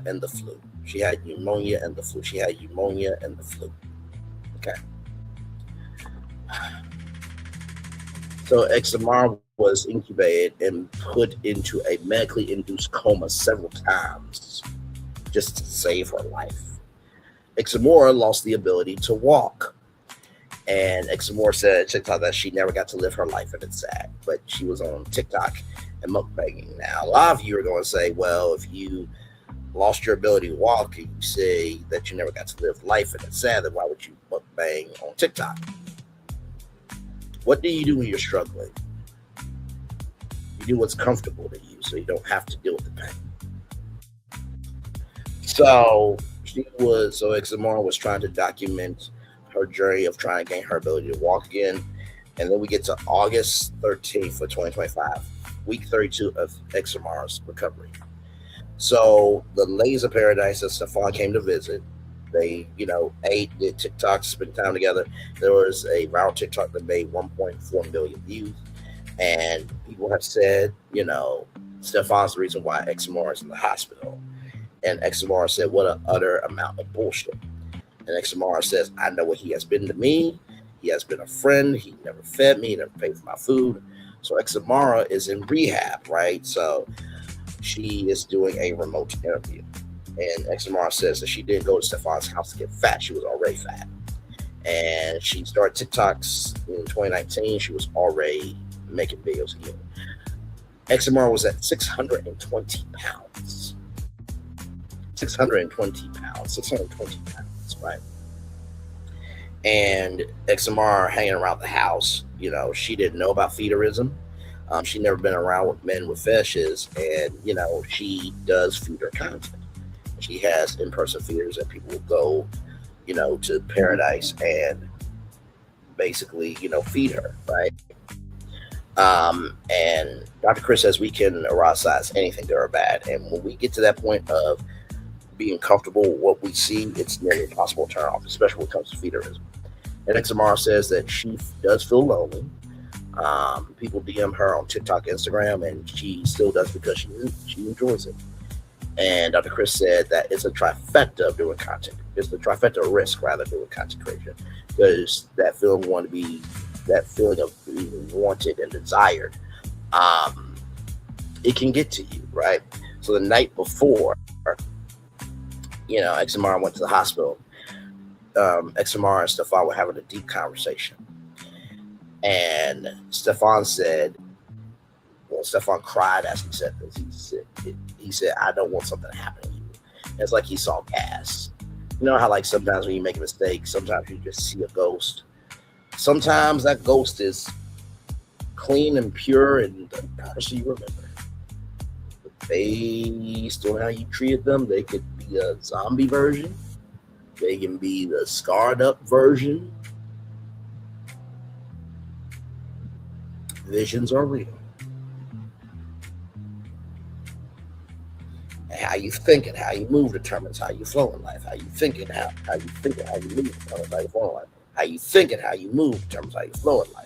and the flu. She had pneumonia and the flu. She had pneumonia and the flu. Okay. So Examar was incubated and put into a medically induced coma several times just to save her life. Examora lost the ability to walk. And Examora said TikTok that she never got to live her life, and it's sad. But she was on TikTok and mukbanging. Now, a lot of you are going to say, well, if you lost your ability to walk, and you say that you never got to live life, and it's sad, then why would you bang on TikTok? What do you do when you're struggling? You do what's comfortable to you so you don't have to deal with the pain. So Examora was trying to document her journey of trying to gain her ability to walk again. And then we get to August 13th of 2025, week 32 of Examora's recovery. So the ladies of Pearadise and Stefan came to visit. They, ate, did TikToks, spent time together. There was a viral TikTok that made 1.4 million views. And people have said, Stefan's the reason why Examora is in the hospital. And Examora said, what an utter amount of bullshit. And Examora says, I know what he has been to me. He has been a friend. He never fed me. He never paid for my food. So Examora is in rehab, right? So she is doing a remote interview. And Examora says that she didn't go to Stefan's house to get fat. She was already fat. And she started TikToks in 2019. She was already making videos again. Examora was at 620 pounds. 620 pounds, right? And Examora hanging around the house, she didn't know about feederism. She'd never been around with men with fetishes, and she does feeder content. She has in-person feeders that people will go, to Pearadise and basically, feed her, right? And Dr. Chris says we can eroticize anything good or bad, and when we get to that point of being comfortable with what we see, it's nearly impossible to turn off, especially when it comes to feederism. And Examora says that she does feel lonely. People DM her on TikTok, Instagram, and she still does because she enjoys it. And Dr. Chris said that it's a trifecta of doing content. It's the trifecta of risk rather than doing content creation, because that feeling of being wanted and desired, it can get to you, right? So the night before, Examora went to the hospital. Examora and Stefan were having a deep conversation. And Stefan cried as he said this. He said, I don't want something to happen to you. And it's like he saw gas. You know how sometimes when you make a mistake, sometimes you just see a ghost. Sometimes that ghost is clean and pure and the person you remember. Based on how you treated them, they could be a zombie version. They can be the scarred up version. Visions are real. And how you think and how you move determines how you flow in life. How you think and how you think and how you move determines how you flow in life. How you think and how you move determines how you flow in life.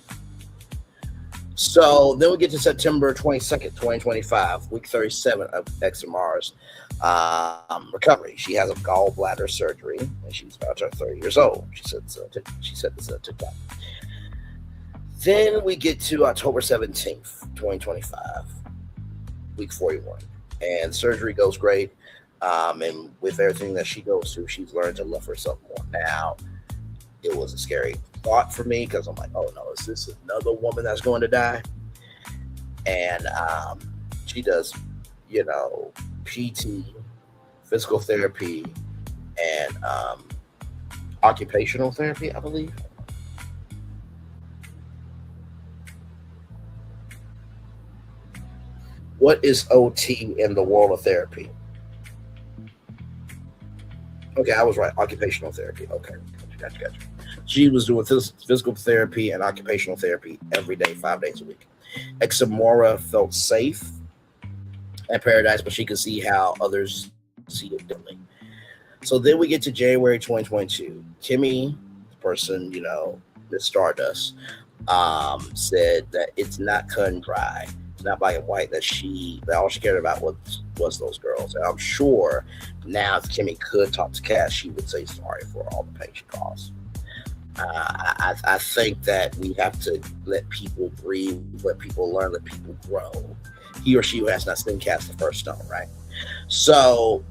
So then we get to September 22nd, 2025, week 37 of Examora's recovery. She has a gallbladder surgery, and she's about to turn 30 years old. She said this on TikTok. Then we get to October 17th, 2025, week 41. And surgery goes great. And with everything that she goes through, she's learned to love herself more. Now, it was a scary thought for me because I'm like, oh no, is this another woman that's going to die? And she does, PT, physical therapy, and occupational therapy, I believe. What is OT in the world of therapy? Okay, I was right. Occupational therapy. Okay, gotcha. She was doing physical therapy and occupational therapy every day, 5 days a week. Examora felt safe at Pearadise, but she could see how others see it differently. So then we get to January 2022. Kimmy, the person, Miss Stardust, said that it's not cut and dry. It's not black and white, that all she cared about was those girls. And I'm sure now if Kimmy could talk to Cass, she would say sorry for all the pain she caused. I think that we have to let people breathe, let people learn, let people grow. He or she who has not sinned cast the first stone, right? So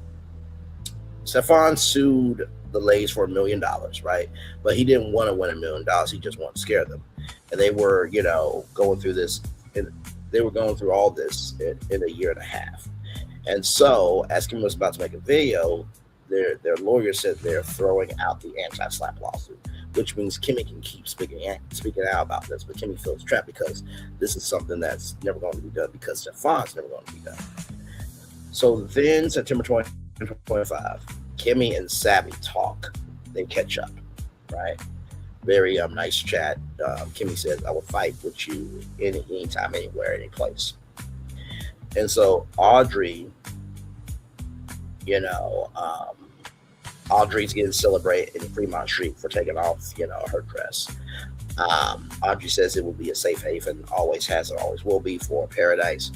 Stefan sued the ladies for $1 million, right? But he didn't want to win $1 million. He just wanted to scare them. And they were, going through this. They were going through all this in a year and a half. And so, as Kim was about to make a video, their lawyer said they're throwing out the anti-slap lawsuit, which means Kimmy can keep speaking out about this, but Kimmy feels trapped because this is something that's never going to be done because Stefan's never going to be done. So then, September 2025, Kimmy and Savvy talk. They catch up, right? Very nice chat. Kimmy says, "I will fight with you anytime, anywhere, any place." And so Audrey, Audrey's getting celebrated in Fremont Street for taking off, her dress. Audrey says it will be a safe haven, always has and always will be for Pearadise.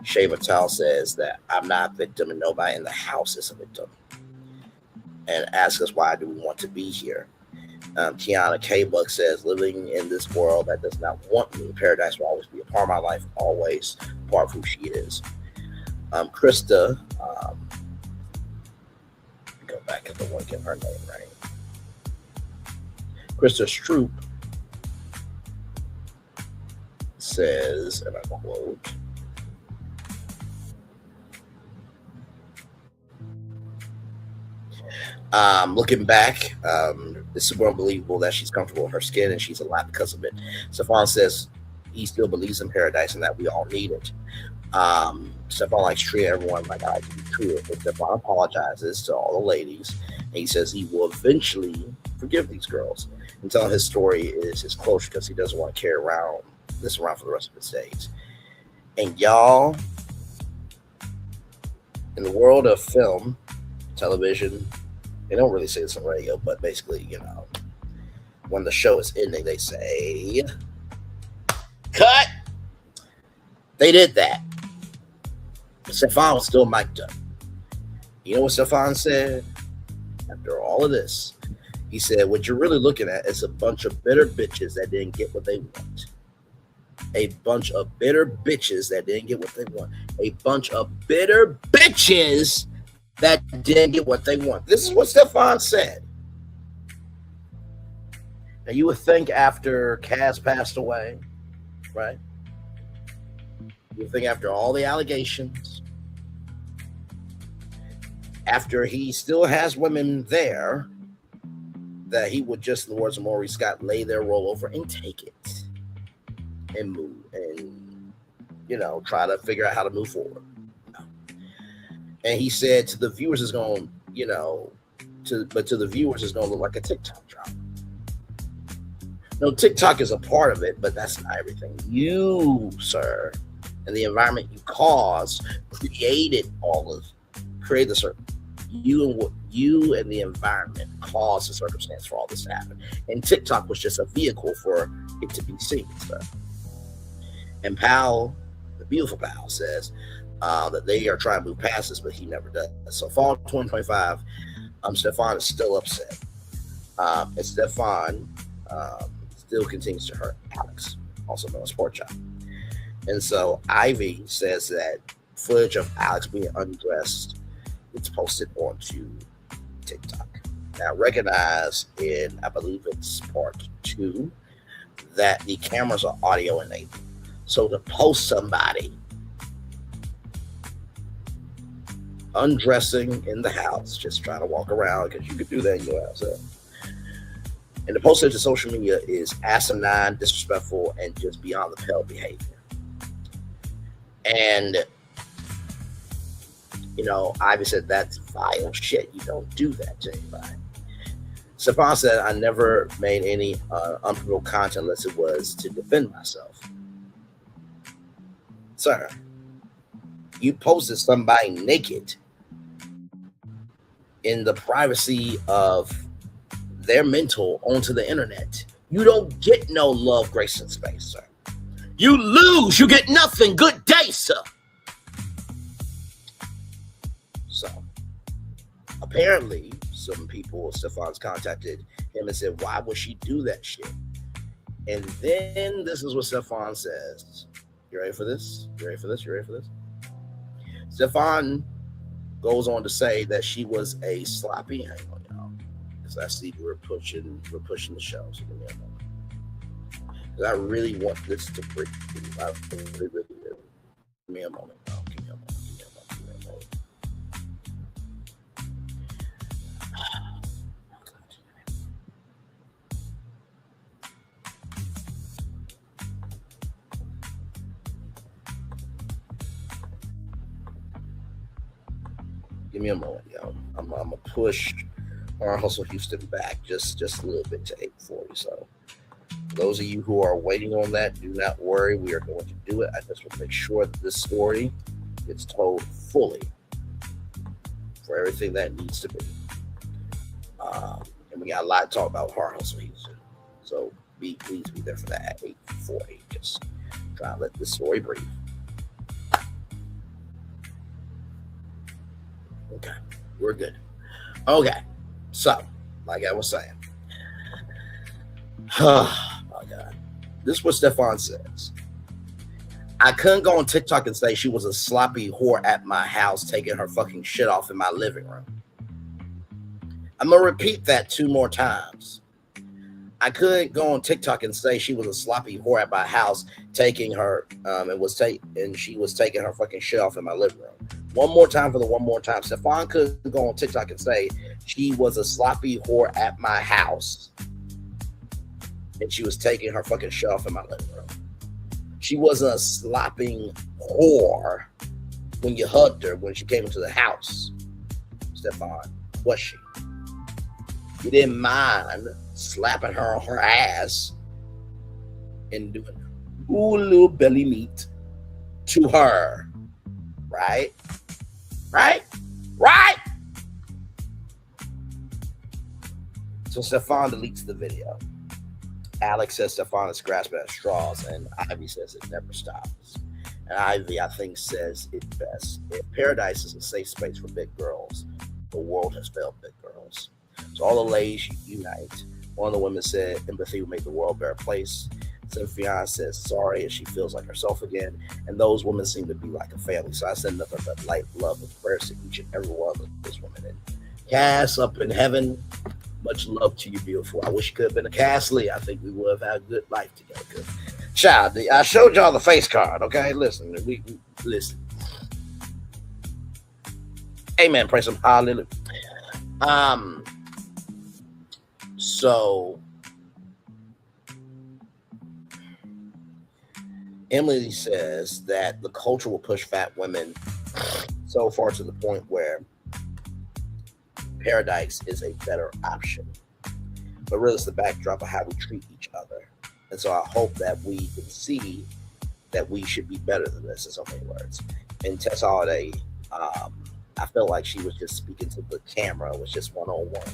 Shay Mattel says that I'm not a victim and nobody in the house is a victim. And asks us why do we want to be here. Tiana K. Buck says, living in this world that does not want me, Pearadise will always be a part of my life, always part of who she is. Krista, go back and look at her name right. Krista Stroop says, and I quote, looking back, it's super unbelievable that she's comfortable in her skin and she's alive because of it. Stefan says he still believes in Pearadise and that we all need it. Stefan likes to treat everyone like I like to be treated. But Stefan apologizes to all the ladies and he says he will eventually forgive these girls until his story is his closure because he doesn't want to carry this around for the rest of his days. And y'all, in the world of film, television, they don't really say this on radio, but basically, when the show is ending, they say, cut! They did that. Stefan was still mic'd up. You know what Stefan said? After all of this, he said, what you're really looking at is a bunch of bitter bitches that didn't get what they want. A bunch of bitter bitches that didn't get what they want. A bunch of bitter bitches that didn't get what they want. This is what Stefan said. Now, you would think after Kaz passed away, right? You would think after all the allegations, after he still has women there, that he would just, in the words of Maurice Scott, lay their roll over and take it and move and, try to figure out how to move forward. And he said to the viewers it's going, to the viewers it's going to look like a TikTok drop. No, TikTok is a part of it, but that's not everything. You, sir, and the environment you caused created the circumstance. You and the environment caused the circumstance for all this to happen. And TikTok was just a vehicle for it to be seen, sir. And Powell, the beautiful Powell, says that they are trying to move past this, but he never does. So fall 2025, Stefan is still upset. And Stefan still continues to hurt Alex, also known as Porkchop. And so Ivy says that footage of Alex being undressed gets posted onto TikTok. Now recognize in, I believe it's part 2, that the cameras are audio enabled. So to post somebody undressing in the house, just trying to walk around, because you could do that in your house. And the post to social media is asinine, disrespectful, and just beyond the pale behavior. And, Ivy said that's vile shit. You don't do that to anybody. Stefan said, I never made any unprovoked content unless it was to defend myself. Sir, you posted somebody naked in the privacy of their mental onto the internet. You don't get no love, grace, and space, sir. You lose. You get nothing. Good day, sir. So, apparently, some people, Stefan's contacted him and said, why would she do that shit? And then this is what Stefan says. You ready for this? You ready for this? You ready for this? Stefan goes on to say that she was a sloppy, hang on, y'all, because I see we're pushing the show. So give me a moment. Because I really want this to break. I really, really do. Give me a moment. Give me a moment. Give me a moment, yo. I'm gonna push our Hustle Houston back just a little bit to 8:40. So those of you who are waiting on that, do not worry. We are going to do it. I just want to make sure that this story gets told fully for everything that needs to be. And we got a lot to talk about Hard Hustle Houston. So please be there for that at 8:40. Just try to let this story breathe. Okay, we're good. Okay, so like I was saying, oh my God, this is what Stefan says. I couldn't go on TikTok and say she was a sloppy whore at my house taking her fucking shit off in my living room. I'm gonna repeat that 2 more times. I couldn't go on TikTok and say she was a sloppy whore at my house taking her and she was taking her fucking shit off in my living room. One more time for the one more time. Stefan couldn't go on TikTok and say she was a sloppy whore at my house and she was taking her fucking shit off in my living room. She wasn't a slopping whore when you hugged her when she came into the house, Stefan, was she? You didn't mind slapping her on her ass and doing little belly meat to her, right? So Stefan deletes the video. Alex says Stefan is grasping at straws, and Ivy says it never stops. And Ivy, I think, says it best. If Pearadise is a safe space for big girls, the world has failed big girls. So all the ladies unite. One of the women said empathy will make the world a better place. Cynthia says sorry and she feels like herself again. And those women seem to be like a family. So I send nothing but light, love, and prayers to each and every one of those women. And Cass up in heaven, much love to you, beautiful. I wish you could have been a Cass Lee. I think we would have had a good life together. Child, I showed y'all the face card, okay? Listen, we listen. Amen. Praise him. Hallelujah. So Emily says that the culture will push fat women so far to the point where Pearadise is a better option. But really, it's the backdrop of how we treat each other. And so I hope that we can see that we should be better than this, in so many words. And Tess Holiday, I felt like she was just speaking to the camera. It was just one-on-one.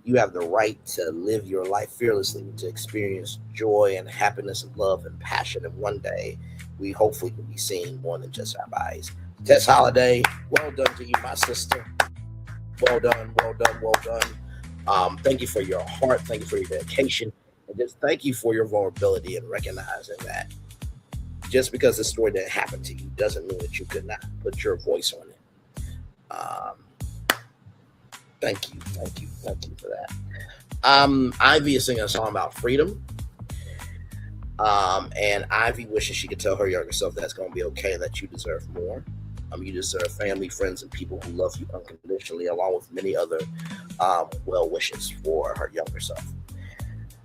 You have the right to live your life fearlessly, to experience joy and happiness and love and passion. And one day, we hopefully can be seeing more than just our bodies. Tess Holiday, well done to you, my sister. Well done, well done, well done. Thank you for your heart. Thank you for your dedication. And just thank you for your vulnerability and recognizing that just because this story didn't happen to you doesn't mean that you could not put your voice on it. Thank you for that. Ivy is singing a song about freedom. And Ivy wishes she could tell her younger self that's going to be okay, that you deserve more. You deserve family, friends, and people who love you unconditionally, along with many other well wishes for her younger self.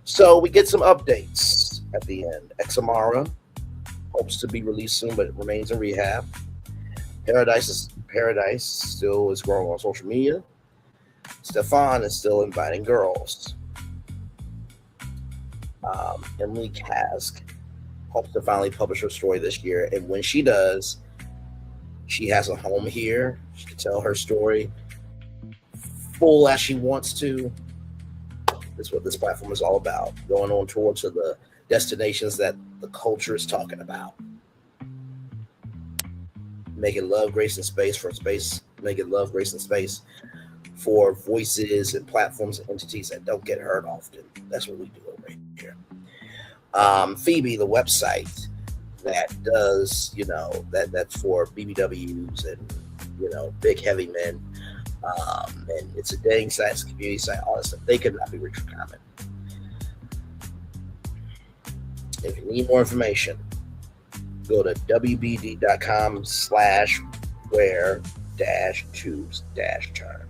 So we get some updates at the end. Examara hopes to be released soon, but it remains in rehab. Pearadise still is growing on social media. Stefan is still inviting girls. Emily Kask hopes to finally publish her story this year, and when she does, she has a home here. She can tell her story full as she wants to. That's what this platform is all about. Going on tour to the destinations that the culture is talking about. Making love, grace, and space for space. Making love, grace, and space for voices and platforms and entities that don't get heard often. That's what we do over here. Phoebe, the website that does, that's for BBWs and, big heavy men. And it's a dating site, it's a community site, all that stuff. They could not be reached for comment. If you need more information, go to wbd.com/where-tubes-turn.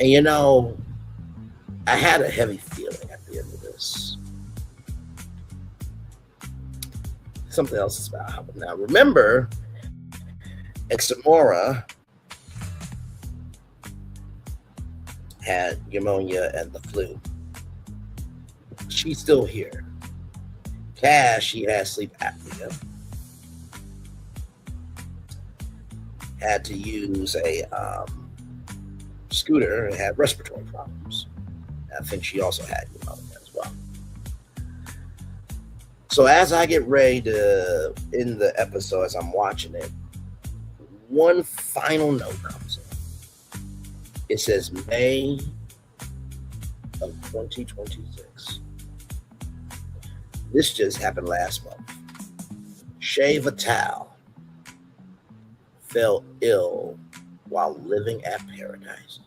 And I had a heavy feeling at the end of this. something else is about to happen. Now, remember, Examora had pneumonia and the flu. She's still here. Cash, she had sleep apnea. Had to use a scooter and had respiratory problems. I think she also had pneumonia as well. So as I get ready to end the episode, as I'm watching it, one final note comes in. It says May of 2026. This just happened last month. Shay Vital fell ill while living at Pearadise.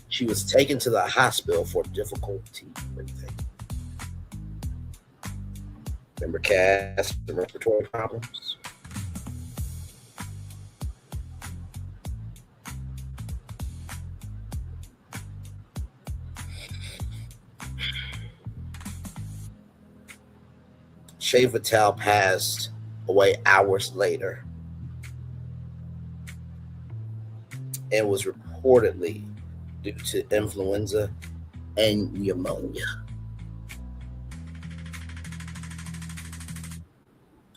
She was taken to the hospital for difficulty breathing. Remember Cass, the respiratory problems? Shay Vital passed away hours later and was reportedly due to influenza and pneumonia.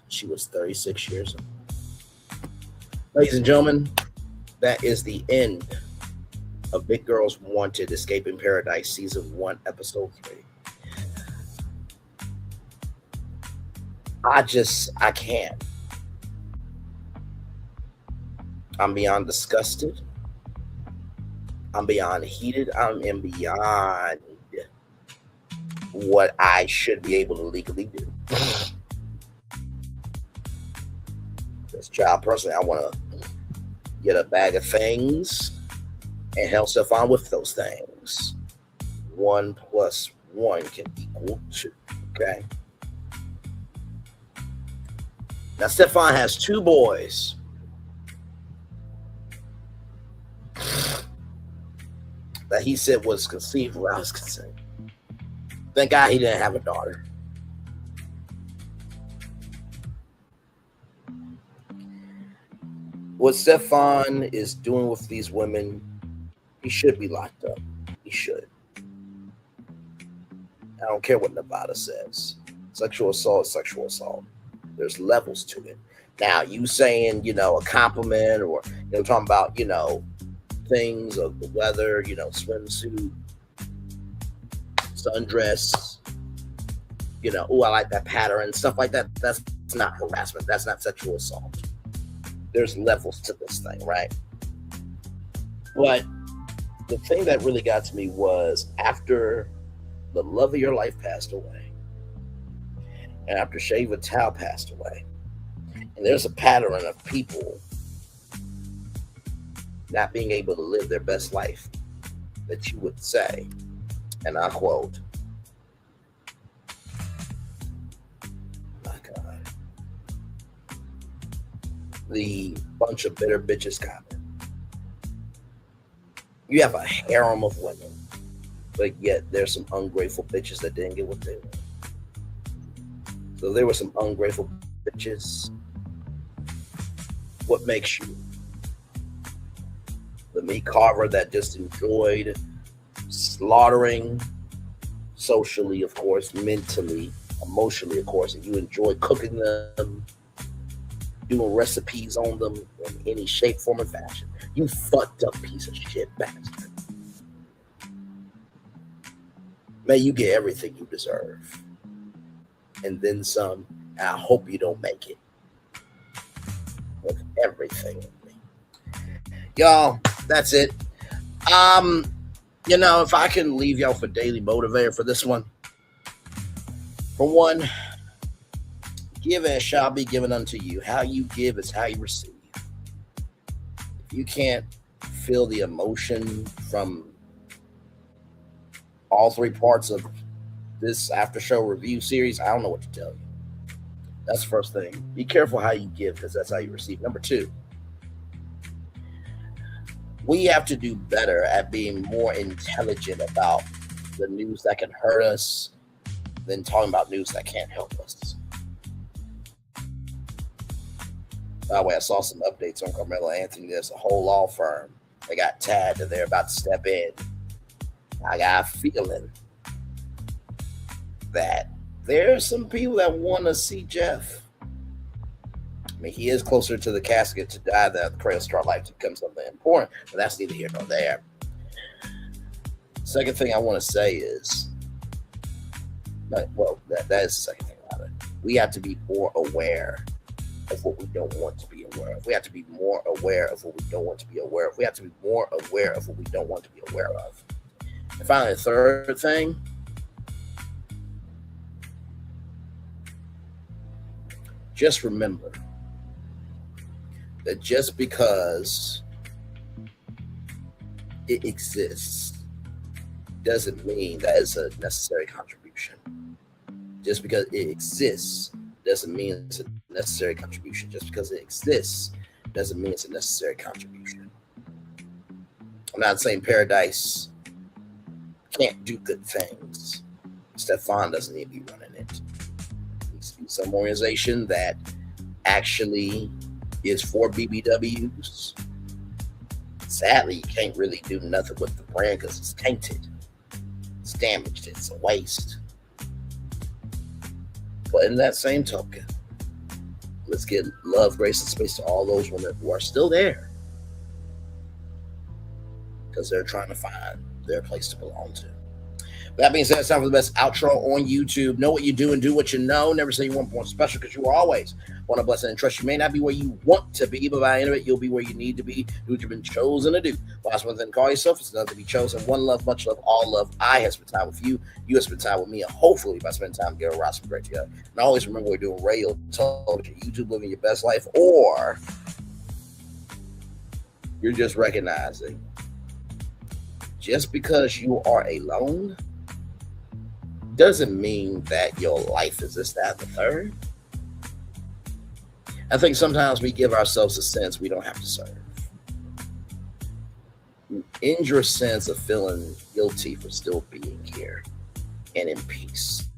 She was 36 years old. Ladies and gentlemen, that is the end of Big Girls Wanted Escaping Paradise Season 1, Episode 3. I can't. I'm beyond disgusted. I'm beyond heated. I'm beyond what I should be able to legally do. As a child, personally, I want to get a bag of things and help Stefan with those things. 1 + 1 can equal 2. Okay. Now, Stefan has 2 boys. That he said was conceived without his consent. Thank God he didn't have a daughter. What Stefan is doing with these women, he should be locked up. He should. I don't care what Nevada says. Sexual assault is sexual assault. There's levels to it. Now, you saying, a compliment or, talking about, things of the weather, swimsuit, sundress, oh, I like that pattern, stuff like that. That's not harassment. That's not sexual assault. There's levels to this thing, right? But the thing that really got to me was after the love of your life passed away, and after Shay Vital passed away, and there's a pattern of people not being able to live their best life, that you would say, and I quote, my God, the bunch of bitter bitches comment. You have a harem of women, but yet there's some ungrateful bitches that didn't get what they wanted. So there were some ungrateful bitches. What makes you the meat carver that just enjoyed slaughtering socially, of course, mentally, emotionally, of course, and you enjoy cooking them, doing recipes on them in any shape, form, or fashion? You fucked up piece of shit bastard. May you get everything you deserve. And then some, and I hope you don't make it. With everything in me. Y'all, that's it. If I can leave y'all for daily motivator for this one. For one, give and it shall be given unto you. How you give is how you receive. If you can't feel the emotion from all 3 parts of this after show review series, I don't know what to tell you. That's the first thing. Be careful how you give, because that's how you receive. Number 2, we have to do better at being more intelligent about the news that can hurt us, than talking about news that can't help us. By the way, I saw some updates on Carmelo Anthony. There's a whole law firm that got tagged and they're about to step in. I got a feeling that there's some people that want to see Jeff. I mean, he is closer to the casket to die than the cradle start life to become something important, but that's neither here nor there. Second thing I want to say is, well, that is the second thing about it. We have to be more aware of what we don't want to be aware of. We have to be more aware of what we don't want to be aware of. We have to be more aware of what we don't want to be aware of. And finally, the third thing, just remember that just because it exists doesn't mean that it's a necessary contribution. Just because it exists doesn't mean it's a necessary contribution. Just because it exists doesn't mean it's a necessary contribution. I'm not saying Pearadise can't do good things. Stefan doesn't need to be running it. It needs to be some organization that actually is for BBWs. Sadly, you can't really do nothing with the brand because it's tainted. It's damaged. It's a waste. But in that same token, let's give love, grace, and space to all those women who are still there because they're trying to find their place to belong to. That being said, it's time for the best outro on YouTube. Know what you do and do what you know. Never say you want more special because you are always want to bless and trust. You may not be where you want to be, but by the end of it, you'll be where you need to be. Do what you've been chosen to do. Last one thing, call yourself. It's another to be chosen. One love, much love, all love. I have spent time with you. You have spent time with me. And hopefully, by spending time together, we're some great together. And always remember, we're doing radio, television, YouTube, living your best life, or you're just recognizing just because you are alone doesn't mean that your life is this, that, and the third. I think sometimes we give ourselves a sense we don't have to serve. You end your sense of feeling guilty for still being here and in peace.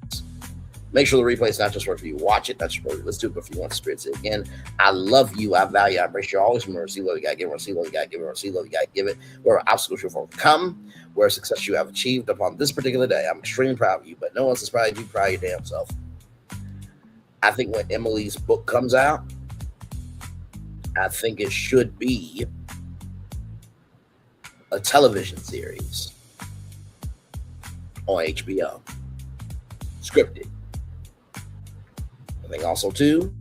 Make sure the replay is not just for you. Watch it. That's what let's do it. But if you want to experience it again, I love you. I value. I embrace you. Always remember, see love you gotta give it. See love you gotta give it. See love you gotta give it. Where obstacles you've overcome, where success you have achieved upon this particular day. I'm extremely proud of you, but no one's as proud of you. Proud of your damn self. I think when Emily's book comes out, I think it should be a television series on HBO, scripted. I think also, too,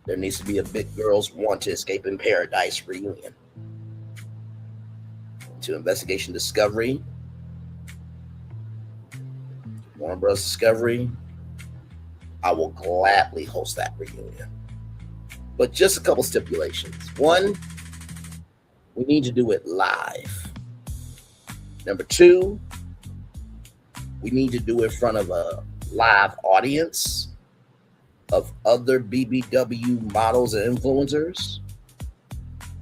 there needs to be a Big Girls Want to Escape in Pearadise reunion. To Investigation Discovery, Warner Bros. Discovery, I will gladly host that reunion. But just a couple stipulations. One, we need to do it live. Number two, we need to do it in front of a live audience of other BBW models and influencers,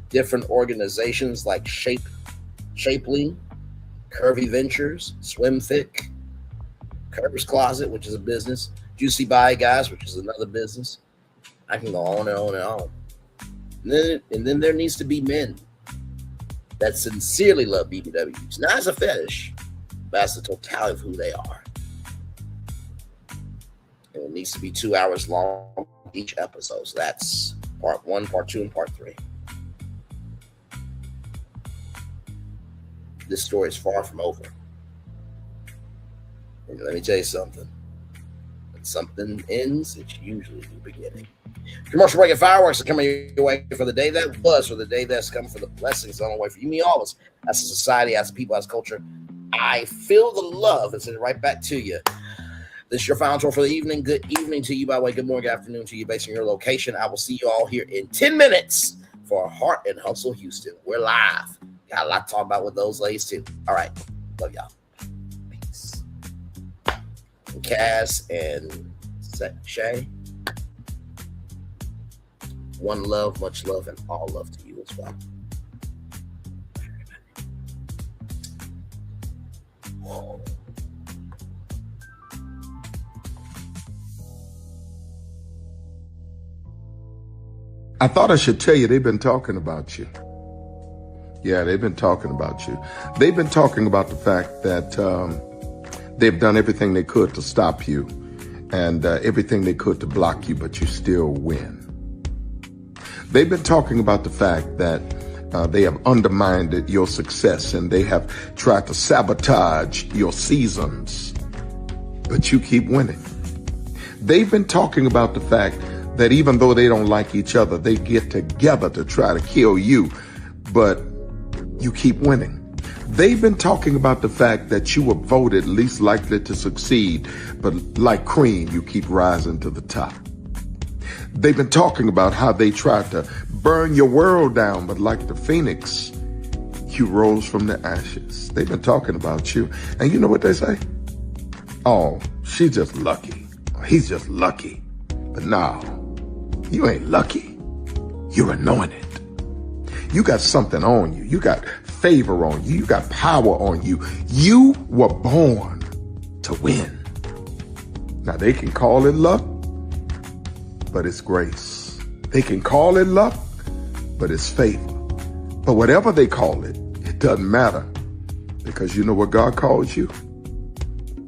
different organizations like Shapely, Curvy Ventures, Swim Thick, Curves Closet, which is a business, Juicy Bye Guys, which is another business. I can go on and on and on. And then there needs to be men that sincerely love BBWs, not as a fetish, but as the totality of who they are. And it needs to be 2 hours long each episode. So that's part 1, part 2, and part 3. This story is far from over. And let me tell you something. When something ends, it's usually the beginning. Commercial break and fireworks are coming your way for the day that was, for the day that's coming, for the blessings on the way for you, me, all of us, as a society, as a people, as a culture. I feel the love. It's right back to you. This is your final tour for the evening. Good evening to you, by the way. Good morning, good afternoon to you based on your location. I will see you all here in 10 minutes for Heart and Hustle Houston. We're live. Got a lot to talk about with those ladies, too. All right. Love y'all. Peace. And Cass and Shay. One love, much love, and all love to you as well. Whoa. I thought I should tell you they've been talking about you. Yeah, they've been talking about you. They've been talking about the fact that they've done everything they could to stop you and everything they could to block you, but you still win. They've been talking about the fact that they have undermined your success and they have tried to sabotage your seasons, but you keep winning. They've been talking about the fact that even though they don't like each other, they get together to try to kill you, but you keep winning. They've been talking about the fact that you were voted least likely to succeed, but like cream, you keep rising to the top. They've been talking about how they tried to burn your world down, but like the phoenix, you rose from the ashes. They've been talking about you. And you know what they say? Oh, she's just lucky. He's just lucky. But no, you ain't lucky. You're anointed. You got something on you. You got favor on you. You got power on you. You were born to win. Now they can call it luck, but it's grace. They can call it luck, but it's favor. But whatever they call it, it doesn't matter, because you know what God calls you?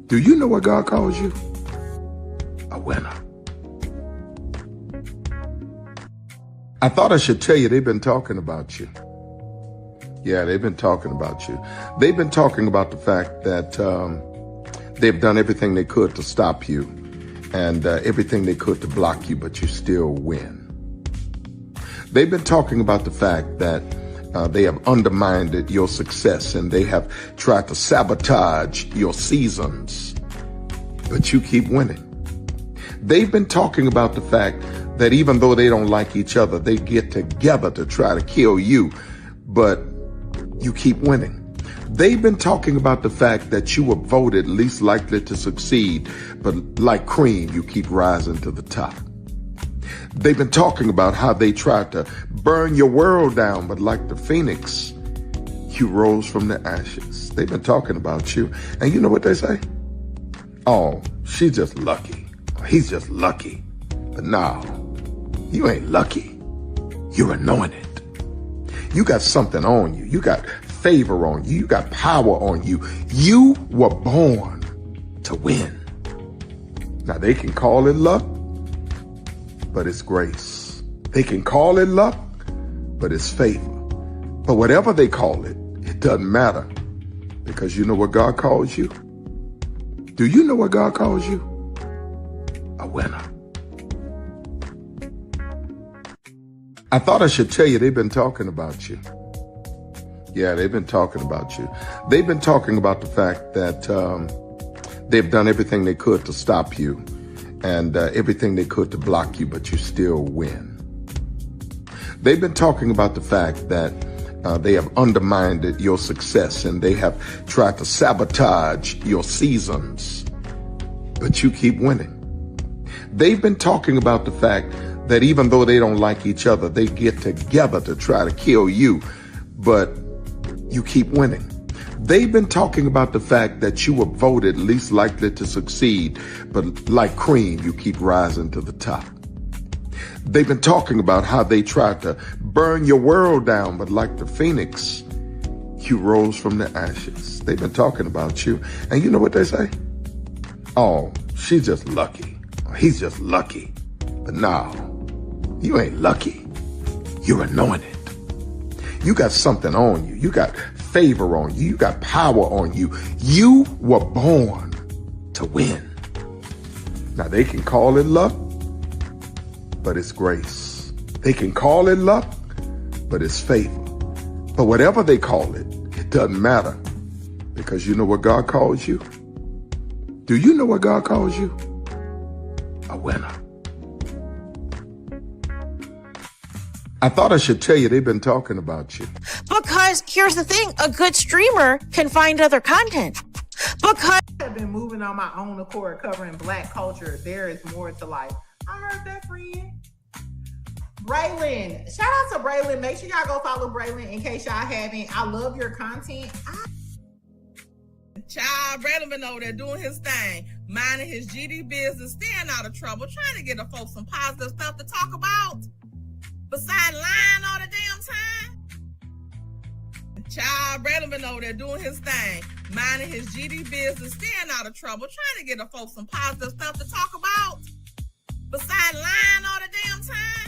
Do you know what God calls you? A winner. I thought I should tell you they've been talking about you. Yeah, they've been talking about you. They've been talking about the fact that they've done everything they could to stop you and everything they could to block you, but you still win. They've been talking about the fact that they have undermined your success and they have tried to sabotage your seasons, but you keep winning. They've been talking about the fact that even though they don't like each other, they get together to try to kill you, but you keep winning. They've been talking about the fact that you were voted least likely to succeed, but like cream, you keep rising to the top. They've been talking about how they tried to burn your world down, but like the phoenix, you rose from the ashes. They've been talking about you. And you know what they say? Oh, she's just lucky. He's just lucky. But no, you ain't lucky. You're anointed. You got something on you. You got favor on you. You got power on you. You were born to win. Now they can call it luck, but it's grace. They can call it luck, but it's favor. But whatever they call it, it doesn't matter, because you know what God calls you? Do you know what God calls you? A winner. I thought I should tell you they've been talking about you. Yeah, they've been talking about you. They've been talking about the fact that they've done everything they could to stop you and everything they could to block you, but you still win. They've been talking about the fact that they have undermined your success and they have tried to sabotage your seasons, but you keep winning. They've been talking about the fact that even though they don't like each other, they get together to try to kill you, but you keep winning. They've been talking about the fact that you were voted least likely to succeed, but like cream, you keep rising to the top. They've been talking about how they tried to burn your world down, but like the phoenix, you rose from the ashes. They've been talking about you. And you know what they say? Oh, she's just lucky. He's just lucky. But no, you ain't lucky. You're anointed. You got something on you. You got favor on you. You got power on you. You were born to win. Now they can call it luck, but it's grace. They can call it luck, but it's favor. But whatever they call it, it doesn't matter, because you know what God calls you? Do you know what God calls you? A winner. I thought I should tell you they've been talking about you. Because here's the thing, a good streamer can find other content. Because I've been moving on my own accord, covering Black culture. There is more to life. I heard that, friend. Braylon, shout out to Braylon. Make sure y'all go follow Braylon in case y'all haven't. I love your content. Child, Braylon been over there doing his thing, minding his GD business, staying out of trouble, trying to get the folks some positive stuff to talk about. Besides lying all the damn time. Child Braylon been over there doing his thing, minding his GD business, staying out of trouble, trying to get the folks some positive stuff to talk about. Besides lying all the damn time.